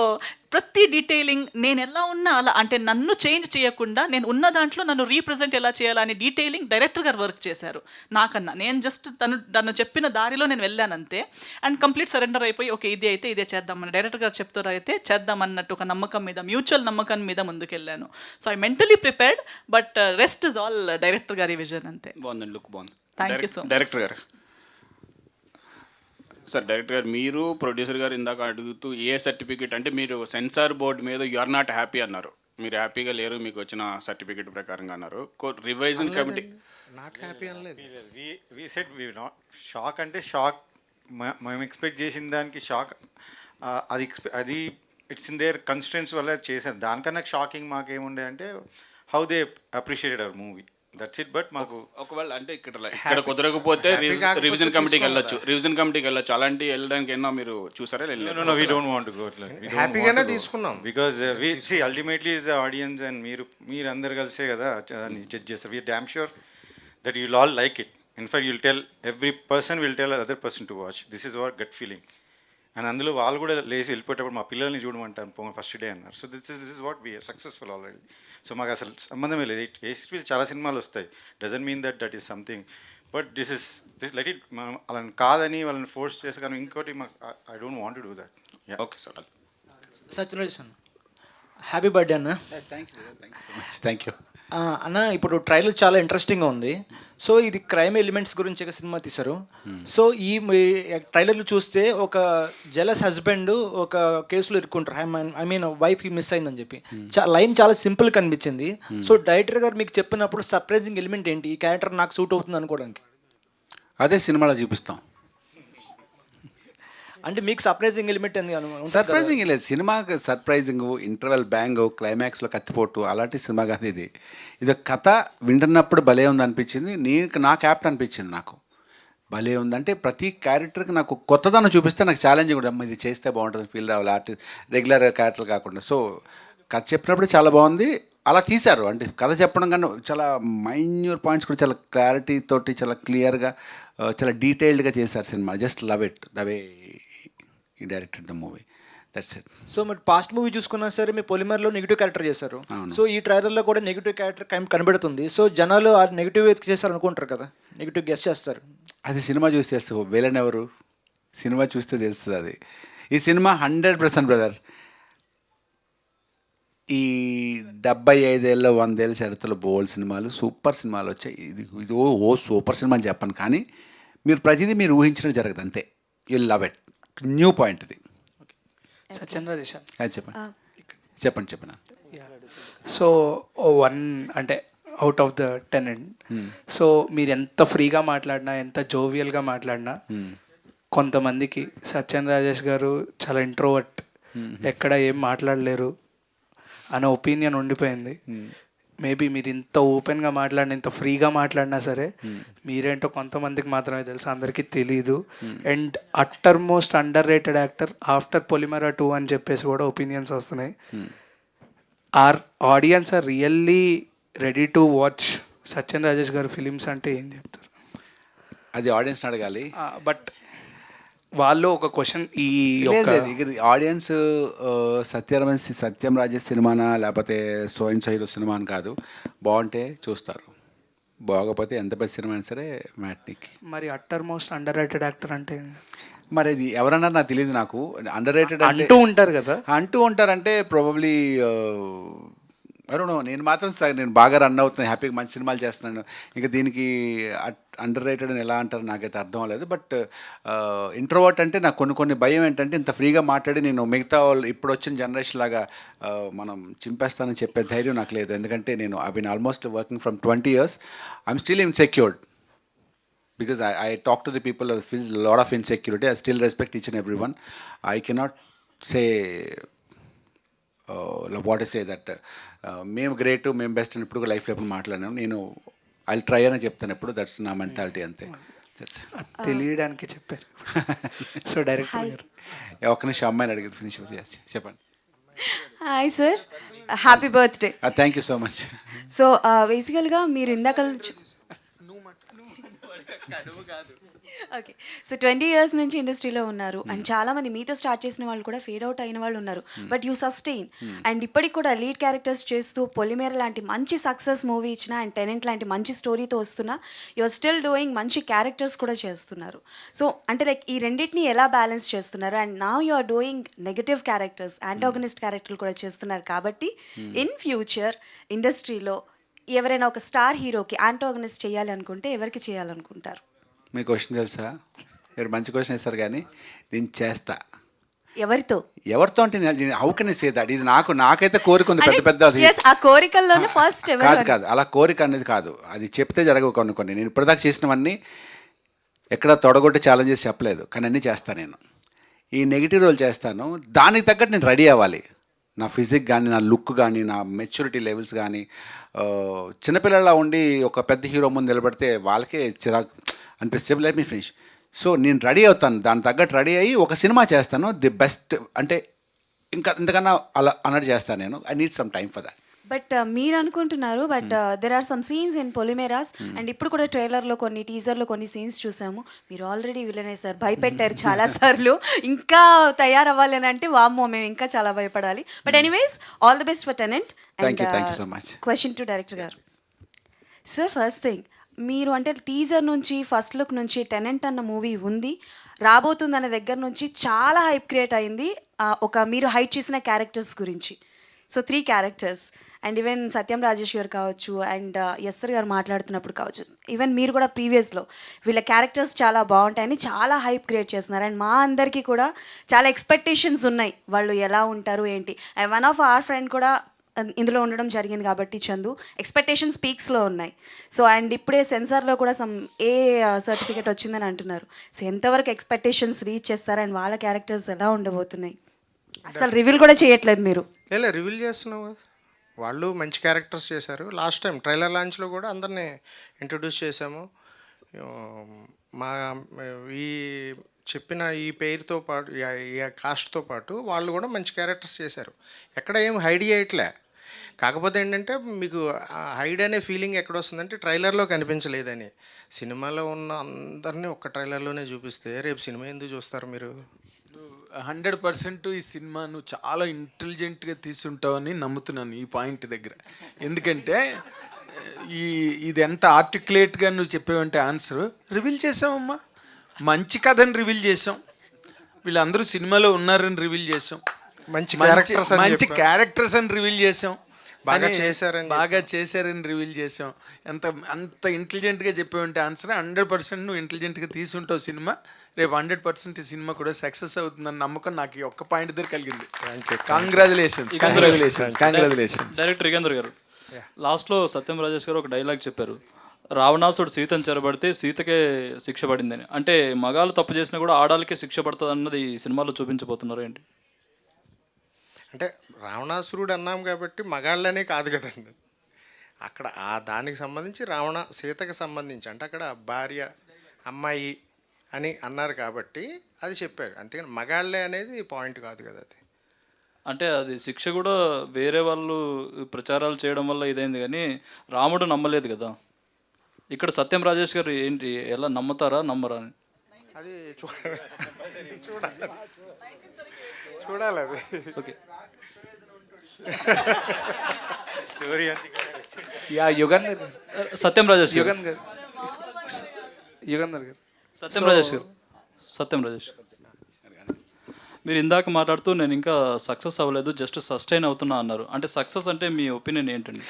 ప్రతి డీటెయిలింగ్ నేను ఎలా ఉన్నా అలా, అంటే నన్ను చేంజ్ చేయకుండా నేను ఉన్న దాంట్లో నన్ను రీప్రజెంట్ ఎలా చేయాలని డీటెయిలింగ్ డైరెక్టర్ గారు వర్క్ చేశారు నాకన్నా. నేను జస్ట్ తను చెప్పిన దారిలో నేను వెళ్ళాను అంతే. అండ్ కంప్లీట్ సరెండర్ అయిపోయి ఓకే ఇది అయితే ఇదే చేద్దామని డైరెక్టర్ గారు చెప్తారు అయితే చేద్దామన్నట్టు ఒక నమ్మకం మీద, మ్యూచువల్ నమ్మకం మీద ముందుకెళ్ళాను. So I mentally prepared, but rest is all director గారి విజన్ అంతే. బాగుందండి, లుక్ బాగుంది. Thank you so much. Director గారు సార్, డైరెక్టర్ గారు మీరు ప్రొడ్యూసర్ గారు ఇందాక అడుగుతూ ఏ సర్టిఫికేట్ అంటే మీరు సెన్సార్ బోర్డు మీద యు ఆర్ నాట్ హ్యాపీ అన్నారు, మీరు హ్యాపీగా లేరు మీకు వచ్చిన సర్టిఫికేట్ ప్రకారంగా అన్నారు. రివైజన్ కమిటీ నాట్ హ్యాపీ అనలేదు. We said we not shock అంటే షాక్, మేము ఎక్స్పెక్ట్ చేసిన దానికి షాక్, అది ఇట్స్ ఇన్ దేర్ కన్స్టెంట్స్ వల్ల చేశారు. దానికన్నా షాకింగ్ మాకేముండే అంటే how they appreciated our movie, that's it. But మాకు ఒకవేళ అంటే ఇక్కడ కుదరకపోతే రివిజన్ కమిటీకి వెళ్ళొచ్చు, అలాంటి వెళ్ళడానికి ఎన్నో మీరు చూసారా? we don't want to go హ్యాపీగానే తీసుకున్నాం. Because we see ultimately is the audience and మీరు అందరు కలిసే కదా జడ్జ్ చేస్తారు. we are damn sure that you'll all like it. In fact you'll tell, every person will tell other person to watch, this is our gut feeling. And అందులో వాళ్ళు కూడా లేచి వెళ్ళిపోయేటప్పుడు మా పిల్లల్ని చూడమంటాను ఫస్ట్ డే అన్నారు. So this is what we are successful already. So మాకు అసలు సంబంధమే లేదు. ఏస్ట్రీల్ చాలా సినిమాలు వస్తాయి, doesn't mean that is something, but this let it. మనం వాళ్ళని కాదని వాళ్ళని ఫోర్స్ చేసి, కానీ ఇంకోటి మాకు I don't want to do that. Okay sir. Sathyaraj అన్న, హ్యాపీ బర్త్డే అన్న. Thank you so much. Thank you అన్న. ఇప్పుడు ట్రైలర్ చాలా ఇంట్రెస్టింగ్గా ఉంది. సో ఇది క్రైమ్ ఎలిమెంట్స్ గురించి ఒక సినిమా తీశారు. సో ఈ ట్రైలర్లు చూస్తే ఒక జెలస్ హస్బెండ్ ఒక కేసులో ఇరుక్కుంటారు, ఐ మీన్ వైఫ్ మిస్ అయిందని చెప్పి. లైన్ చాలా సింపుల్ కనిపించింది. సో డైరెక్టర్ గారు మీకు చెప్పినప్పుడు సర్ప్రైజింగ్ ఎలిమెంట్ ఏంటి, ఈ క్యారెక్టర్ నాకు సూట్ అవుతుంది అనుకోవడానికి? అదే సినిమాలో చూపిస్తాం. అంటే మీకు సర్ప్రైజింగ్ ఎలిమెంట్ అని సర్ప్రైజింగ్ లేదు, సినిమాకి సర్ప్రైజింగ్, ఇంటర్వెల్ బ్యాంగ్, క్లైమాక్స్లో కత్తిపోటు అలాంటి సినిమా కాదు ఇది. ఇది కథ వింటున్నప్పుడు భలే ఉంది అనిపించింది. నాకు యాప్ట్ అనిపించింది, నాకు భలే ఉంది. అంటే ప్రతి క్యారెక్టర్కి నాకు కొత్తదనం చూపిస్తే నాకు ఛాలెంజింగ్ కూడా, ఇది చేస్తే బాగుంటుంది ఫీల్ రావాలి, ఆర్టిస్ట్ రెగ్యులర్ క్యారెక్టర్ కాకుండా. సో కథ చెప్పినప్పుడు చాలా బాగుంది, అలా తీశారు. అంటే కథ చెప్పడం కానీ చాలా మైన్యూర్ పాయింట్స్ కూడా చాలా క్లారిటీ తోటి చాలా క్లియర్గా చాలా డీటెయిల్డ్గా చేశారు సినిమా. Just love it the way he directed the movie, that's it. So మరి పాస్ట్ మూవీ చూసుకున్నా సరే మీ పొలిమర్లో నెగిటివ్ క్యారెక్టర్ చేశారు. సో ఈ ట్రైలర్లో కూడా నెగిటివ్ క్యారెక్టర్ కనబడుతుంది. సో జనాలు ఆ నెగిటివ్ చేస్తారు అనుకుంటారు కదా, నెగిటివ్ గెస్ట్ చేస్తారు. అది సినిమా చూస్తే తెలుసు, విలన్ ఎవరు సినిమా చూస్తే తెలుస్తుంది అది. ఈ సినిమా 100% బ్రదర్, ఈ 75 ఏళ్ళ 100 ఏళ్ళ చరిత్రలో బోల్డ్ సినిమాలు, సూపర్ సినిమాలు వచ్చాయి. ఇది సూపర్ సినిమా అని చెప్పను, కానీ మీరు ప్రతిదీ మీరు ఊహించడం జరగదు అంతే. You love it. New point ఇది. సత్యన్ రాజేష్ చెప్పండి. సో 1 అంటే అవుట్ ఆఫ్ ద 10 సో మీరు ఎంత ఫ్రీగా మాట్లాడినా, ఎంత జోవియల్గా మాట్లాడినా, కొంతమందికి సత్యన్ రాజేష్ గారు చాలా ఇంట్రోవర్ట్, ఎక్కడ ఏం మాట్లాడలేరు అనే ఒపీనియన్ ఉండిపోయింది. మేబీ మీరు ఇంత ఓపెన్గా మాట్లాడిన, ఇంత ఫ్రీగా మాట్లాడినా సరే మీరేంటో కొంతమందికి మాత్రమే తెలుసు, అందరికీ తెలీదు. And utter most under rated actor after Polimera 2 అని చెప్పేసి కూడా ఒపీనియన్స్ వస్తున్నాయి. Are audience are really ready to watch Satyan Rajesh గారు ఫిలిమ్స్ అంటే ఏం చెప్తారు? అది ఆడియన్స్ అడగాలి. బట్ వాళ్ళు ఒక క్వశ్చన్, ఈ ఆడియన్స్ సత్యం రాజేష్ సినిమానా లేకపోతే so and so hero cinema అని కాదు, బాగుంటే చూస్తారు. బాగోపోతే ఎంత పెద్ద సినిమా అయినా సరే మ్యాట్నీకి. మరి utter most under rated actor అంటే మరి అది ఎవరన్నారు నాకు తెలియదు. నాకు అండర్ రేటెడ్ అంటే అంటూ ఉంటారు కదా. అంటూ ఉంటారంటే ప్రాబబ్లీ నో. నేను మాత్రం నేను బాగా రన్ అవుతున్నాను, హ్యాపీగా మంచి సినిమాలు చేస్తున్నాను. ఇంకా దీనికి అండర్ రేటెడ్ అని ఎలా అంటారు నాకైతే అర్థం అవ్వలేదు. బట్ ఇంట్రోవర్ట్ అంటే నాకు కొన్ని భయం ఏంటంటే ఇంత ఫ్రీగా మాట్లాడి నేను మిగతా వాళ్ళు ఇప్పుడు వచ్చిన జనరేషన్ లాగా మనం చింపేస్తానని చెప్పే ధైర్యం నాకు లేదు. ఎందుకంటే నేను I been almost working from 20 years. I'm still insecured because I talk to the people who feel a lot of insecurity. I still respect each and everyone. I cannot say what to say that మేము great మేము best అని ఇప్పుడు లైఫ్లో ఎప్పుడు మాట్లాడినాను. నేను I try అని చెప్తాను ఎప్పుడు. దట్స్ నా మెంటాలిటీ అంతే. తెలియడానికి చెప్పారు. సో డైరెక్టర్ గారు ఒక్క నిమిషం అమ్మాయిని అడిగేది ఫినిష్ చెప్పండి. Hi sir, happy birthday. Thank you so much. So బేసికల్గా మీరు ఇందాక ఓకే, సో 20 years నుంచి ఇండస్ట్రీలో ఉన్నారు అండ్ చాలా మంది మీతో స్టార్ట్ చేసిన వాళ్ళు కూడా ఫేడ్ అవుట్ అయిన వాళ్ళు ఉన్నారు. బట్ యూ సస్టైన్ అండ్ ఇప్పటికి కూడా లీడ్ క్యారెక్టర్స్ చేస్తూ పొలిమేర లాంటి మంచి సక్సెస్ మూవీ ఇచ్చిన అండ్ టెనెంట్ లాంటి మంచి స్టోరీతో వస్తున్నా యు ఆర్ స్టిల్ డూయింగ్ మంచి క్యారెక్టర్స్ కూడా చేస్తున్నారు. సో అంటే లైక్ ఈ రెండింటిని ఎలా బ్యాలెన్స్ చేస్తున్నారు? And now you are doing negative characters, antagonist క్యారెక్టర్లు కూడా చేస్తున్నారు. కాబట్టి ఇన్ ఫ్యూచర్ ఇండస్ట్రీలో ఎవరైనా ఒక స్టార్ హీరోకి యాంటాగనిస్ట్ చేయాలి అనుకుంటే ఎవరికి చేయాలనుకుంటారు? మీ క్వశ్చన్ తెలుసా? మీరు మంచి క్వశ్చన్ వేస్తారు కానీ నేను చేస్తా. ఎవరితో అంటే how can I say that? ఇది నాకైతే కోరిక ఉంది పెద్ద పెద్ద. ఆ కోరికల్లోనే ఫస్ట్ కాదు అలా కోరిక అనేది కాదు, అది చెప్తే జరగవు కొన్ని. నేను ఇప్పటిదాకా చేసినవన్నీ ఎక్కడ తొడగొట్టి ఛాలెంజెస్ చెప్పలేదు, కానీ అన్నీ చేస్తాను నేను. ఈ నెగిటివ్ రోల్ చేస్తాను, దానికి తగ్గట్టు నేను రెడీ అవ్వాలి. నా ఫిజిక్ కానీ, నా లుక్ కానీ, నా మెచ్యూరిటీ లెవెల్స్ కానీ. చిన్నపిల్లలా ఉండి ఒక పెద్ద హీరో ముందు నిలబడితే వాళ్ళకే చిరాకు అనిపిస్తే లెట్ మీ ఫినిష్. సో నేను రెడీ అవుతాను, దాని తగ్గట్టు రెడీ అయ్యి ఒక సినిమా చేస్తాను. ది బెస్ట్ అంటే ఇంకా ఇంతకన్నా అలా అన్నట్టు చేస్తాను నేను. I need some time for that. But మీరు అనుకుంటున్నారు, but there are some scenes in Polimeras and ఇప్పుడు కూడా ట్రైలర్లో కొన్ని టీజర్లో కొన్ని సీన్స్ చూసాము. మీరు ఆల్రెడీ విలనే సార్, భయపెట్టారు చాలాసార్లు. ఇంకా తయారవ్వాలి అని అంటే వామ్మో మేము ఇంకా చాలా భయపడాలి. But anyways all the best for tenant. Thank you so much. Question to director గారు. సార్ ఫస్ట్ థింగ్, మీరు అంటే టీజర్ నుంచి ఫస్ట్ లుక్ నుంచి టెనెంట్ అన్న మూవీ ఉంది రాబోతుందనే దగ్గర నుంచి చాలా హైప్ క్రియేట్ అయింది మీరు హైట్ చేసిన క్యారెక్టర్స్ గురించి. సో 3 క్యారెక్టర్స్ అండ్ ఈవెన్ సత్యం రాజేష్ గారు కావచ్చు అండ్ ఎస్తర్ గారు మాట్లాడుతున్నప్పుడు కావచ్చు, ఈవెన్ మీరు కూడా ప్రీవియస్లో వీళ్ళ క్యారెక్టర్స్ చాలా బాగుంటాయని చాలా హైప్ క్రియేట్ చేస్తున్నారు. అండ్ మా అందరికీ కూడా చాలా ఎక్స్పెక్టేషన్స్ ఉన్నాయి వాళ్ళు ఎలా ఉంటారు ఏంటి. And one of our friend కూడా ఇందులో ఉండడం జరిగింది కాబట్టి చందు, ఎక్స్పెక్టేషన్స్ పీక్స్లో ఉన్నాయి. సో అండ్ ఇప్పుడే సెన్సార్లో కూడా ఏ సర్టిఫికేట్ వచ్చిందని అంటున్నారు. సో ఎంతవరకు ఎక్స్పెక్టేషన్స్ రీచ్ చేస్తారు అండ్ వాళ్ళ క్యారెక్టర్స్ ఎలా ఉండబోతున్నాయి? అసలు రివీల్ కూడా చేయట్లేదు మీరు. రివీల్ చేస్తున్నావు కదా, వాళ్ళు మంచి క్యారెక్టర్స్ చేశారు. లాస్ట్ టైం ట్రైలర్ లాంచ్లో కూడా అందరినీ ఇంట్రొడ్యూస్ చేశాము. మా ఈ చెప్పిన ఈ పేరుతో పాటు ఈ కాస్ట్తో పాటు వాళ్ళు కూడా మంచి క్యారెక్టర్స్ చేశారు. ఎక్కడ ఏం హైడ్ చేయట్లే. కాకపోతే ఏంటంటే మీకు హైడ్ అనే ఫీలింగ్ ఎక్కడ వస్తుందంటే ట్రైలర్లో కనిపించలేదని. సినిమాలో ఉన్న అందరినీ ఒక్క ట్రైలర్లోనే చూపిస్తే రేపు సినిమా ఎందుకు చూస్తారు మీరు? 100% ఈ సినిమా నువ్వు చాలా ఇంటెలిజెంట్గా తీసుంటావని నమ్ముతున్నాను ఈ పాయింట్ దగ్గర. ఎందుకంటే ఇది ఎంత ఆర్టికులేట్గా నువ్వు చెప్పావంటే ఆన్సర్ రివీల్ చేసావమ్మా. మంచి కథని రివీల్ చేసాం, వీళ్ళందరూ సినిమాలో ఉన్నారని రివీల్ చేసాం, మంచి క్యారెక్టర్స్ అని రివీల్ చేసాం, బాగా చేశారని రివీల్ చేసాం. అంత ఇంటెలిజెంట్గా చెప్పావంటే ఆన్సర్ 100% నువ్వు ఇంటెలిజెంట్గా తీసుంటావు సినిమా. రేపు 100% ఈ సినిమా కూడా సక్సెస్ అవుతుందని నమ్మకం నాకు ఈ ఒక్క పాయింట్ దగ్గర కలిగింది. కంగ్రాచులేషన్స్. డైరెక్టర్ యుగేంద్ర గారు, లాస్ట్లో సత్యం రాజేష్ గారు ఒక డైలాగ్ చెప్పారు, రావణాసుడు సీతను చెరబడితే సీతకే శిక్ష పడిందని. అంటే మగాళ్ళు తప్పు చేసినా కూడా ఆడాలకే శిక్ష పడుతుంది అన్నది ఈ సినిమాలో చూపించబోతున్నారు ఏంటి? అంటే రావణాసురుడు అన్నాం కాబట్టి మగాళ్ళనే కాదు కదండి, అక్కడ దానికి సంబంధించి సీతకి సంబంధించి అంటే అక్కడ భార్య అమ్మాయి అని అన్నారు కాబట్టి అది చెప్పారు. అంతేగాని మగాళ్ళే అనేది పాయింట్ కాదు కదా అది. అంటే అది శిక్ష కూడా వేరే వాళ్ళు ప్రచారాలు చేయడం వల్ల ఇదైంది, కానీ రాముడు నమ్మలేదు కదా. ఇక్కడ సత్యం రాజేష్ గారు ఏంటి, ఎలా నమ్మతారా నమ్మరా అని? అది చూడాలి అది. ఓకే. స్టోరీ యా యుగంధర్ గారు. సత్యం రాజేష్ గారు. యుగంధర్ గారు. సత్యం రాజేష్ గారు. సత్యం రాజేష్ మీరు ఇందాక మాట్లాడుతూ నేను ఇంకా సక్సెస్ అవ్వలేదు, జస్ట్ సస్టైన్ అవుతున్నా అన్నారు. అంటే సక్సెస్ అంటే మీ ఒపీనియన్ ఏంటండి?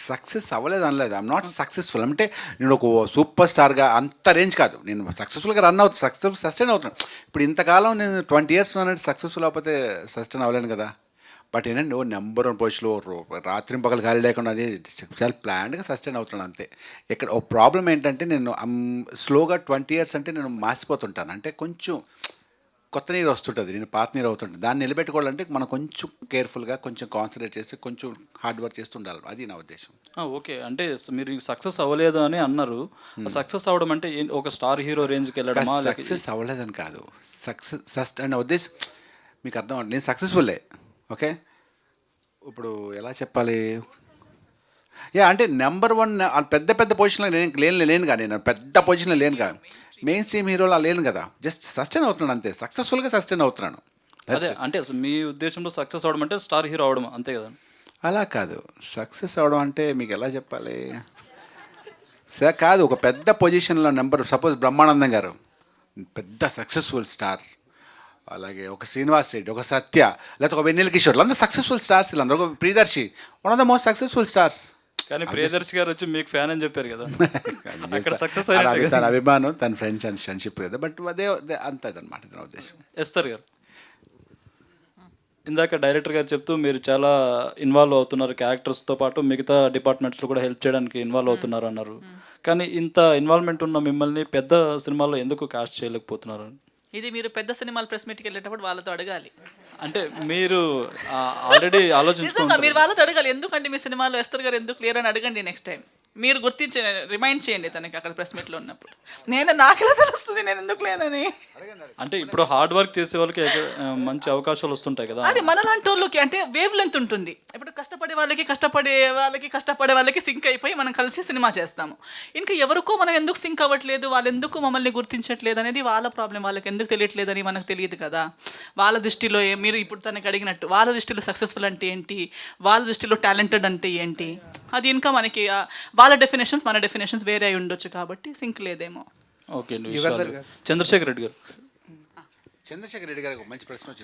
సక్సెస్ అవ్వలేదు అనలేదు. I'm not successful. అంటే నేను ఒక సూపర్ స్టార్గా అంత రేంజ్ కాదు. నేను సక్సెస్ఫుల్గా రన్ అవుతాను, సక్సెస్ఫుల్ సస్టైన్ అవుతున్నాను. ఇప్పుడు ఇంతకాలం నేను 20 years ఉన్నానంటే సక్సెస్ఫుల్ అవ్వకపోతే సస్టైన్ అవ్వలేను కదా. బట్ ఏంటంటే నెంబర్ 1 పొజిషన్లో రాత్రి పగలు ఖాళీ లేకుండా అది చాలా ప్లాన్డ్గా సస్టైన్ అవుతున్నాను అంతే. ఇక్కడ ఒక ప్రాబ్లం ఏంటంటే నేను స్లోగా 20 years అంటే నేను మాసిపోతుంటాను. అంటే కొంచెం కొత్త నీరు వస్తుంటుంది, నేను పాత నీరు అవుతుంటుంది. దాన్ని నిలబెట్టుకోవాలంటే మనం కొంచెం కేర్ఫుల్గా, కొంచెం కాన్సన్ట్రేట్ చేసి, కొంచెం హార్డ్ వర్క్ చేస్తూ ఉండాలి. అది నా ఉద్దేశం. ఓకే. అంటే మీరు సక్సెస్ అవ్వలేదు అని అన్నారు. సక్సెస్ అవ్వడం అంటే ఒక స్టార్ హీరో రేంజ్కి వెళ్ళడమా? సక్సెస్ అవ్వలేదని కాదు, సక్సెస్ అనే ఉద్దేశం మీకు అర్థం అవ్వండి. నేను సక్సెస్ఫుల్లే. ఓకే, ఇప్పుడు ఎలా చెప్పాలి, అంటే నెంబర్ 1 పెద్ద పెద్ద పొజిషన్లో లేను కానీ, నేను పెద్ద పొజిషన్లో లేను కానీ, మెయిన్ స్ట్రీమ్ హీరోలో లేను కదా. జస్ట్ సస్టైన్ అవుతున్నాను అంతే, సక్సెస్ఫుల్గా సస్టైన్ అవుతున్నాను. అదే అంటే మీ ఉద్దేశంలో సక్సెస్ అవడం అంటే స్టార్ హీరో అవడం అంతే కదా? అలా కాదు, సక్సెస్ అవడం అంటే మీకు ఎలా చెప్పాలి సార్, కాదు ఒక పెద్ద పొజిషన్లో సపోజ్ బ్రహ్మానందం గారు పెద్ద సక్సెస్ఫుల్ స్టార్, అలాగే ఒక శ్రీనివాస్ రెడ్డి, ఒక సత్య, లేకపోతే ఒక వెన్నెల కిషోర్, అందరూ సక్సెస్ఫుల్ స్టార్స్. వీళ్ళందరూ ఒక Priyadarshi, one of the most successful stars. కానీ ప్రియదర్శి గారు వచ్చి మీకు ఫ్యాన్ అని చెప్పారు కదా. అక్కడ సక్సెస్ తన అభిమానం, తన ఫ్రెండ్స్ అండ్ ఫ్రెండ్షిప్ కదా. బట్ అదే అంతే అనమాట నా ఉద్దేశం. ఎస్తర్ గారు, ఇందాక డైరెక్టర్ గారు చెప్తూ మీరు చాలా ఇన్వాల్వ్ అవుతున్నారు, క్యారెక్టర్స్తో పాటు మిగతా డిపార్ట్మెంట్స్లో కూడా హెల్ప్ చేయడానికి ఇన్వాల్వ్ అవుతున్నారు అన్నారు. కానీ ఇంత ఇన్వాల్వ్మెంట్ ఉన్న మిమ్మల్ని పెద్ద సినిమాల్లో ఎందుకు కాస్ట్ చేయలేకపోతున్నారు? ఇది మీరు పెద్ద సినిమాలు ప్రెస్ మీట్కి వెళ్ళేటప్పుడు వాళ్ళతో అడగాలి. అంటే మీరు ఆల్రెడీ నిజంగా మీరు వాళ్ళతో అడగాలి, ఎందుకంటే మీ సినిమాలో ఎస్తర్ గారు ఎందుకు లేరు అని అడగండి. నెక్స్ట్ టైం మీరు గుర్తించే రిమైండ్ చేయండి తనకి అక్కడ ప్రెస్ మీట్లో ఉన్నప్పుడు. నాకెలా తెలుస్తుంది నేను ఎందుకు లేనని? అంటే ఇప్పుడు హార్డ్ వర్క్ చేసే వాళ్ళకి మంచి అవకాశాలు వస్తుంటాయి కదా. అది మనలాంటి వాళ్ళకి అంటే వేవ్ లెంత్ ఉంటుంది. ఇప్పుడు కష్టపడే వాళ్ళకి సింక్ అయిపోయి మనం కలిసి సినిమా చేస్తాము. ఇంకా ఎవరికో మనం ఎందుకు సింక్ అవ్వట్లేదు, వాళ్ళు ఎందుకు మమ్మల్ని గుర్తించట్లేదు అనేది వాళ్ళ ప్రాబ్లం. వాళ్ళకి ఎందుకు తెలియట్లేదని మనకు తెలియదు కదా. వాళ్ళ దృష్టిలో మీరు ఇప్పుడు తనకి అడిగినట్టు వాళ్ళ దృష్టిలో సక్సెస్ఫుల్ అంటే ఏంటి, వాళ్ళ దృష్టిలో టాలెంటెడ్ అంటే ఏంటి, అది ఇంకా మనకి వాళ్ళ డెఫినేషన్స్ మన డెఫినేషన్స్ వేరే అయి ఉండొచ్చు కాబట్టి సింక్ లేదేమో. ఓకే. చంద్రశేఖర్ రెడ్డి గారు చంద్రశేఖర్ రెడ్డి గారికి ఒక మంచి ప్రశ్న వచ్చింది.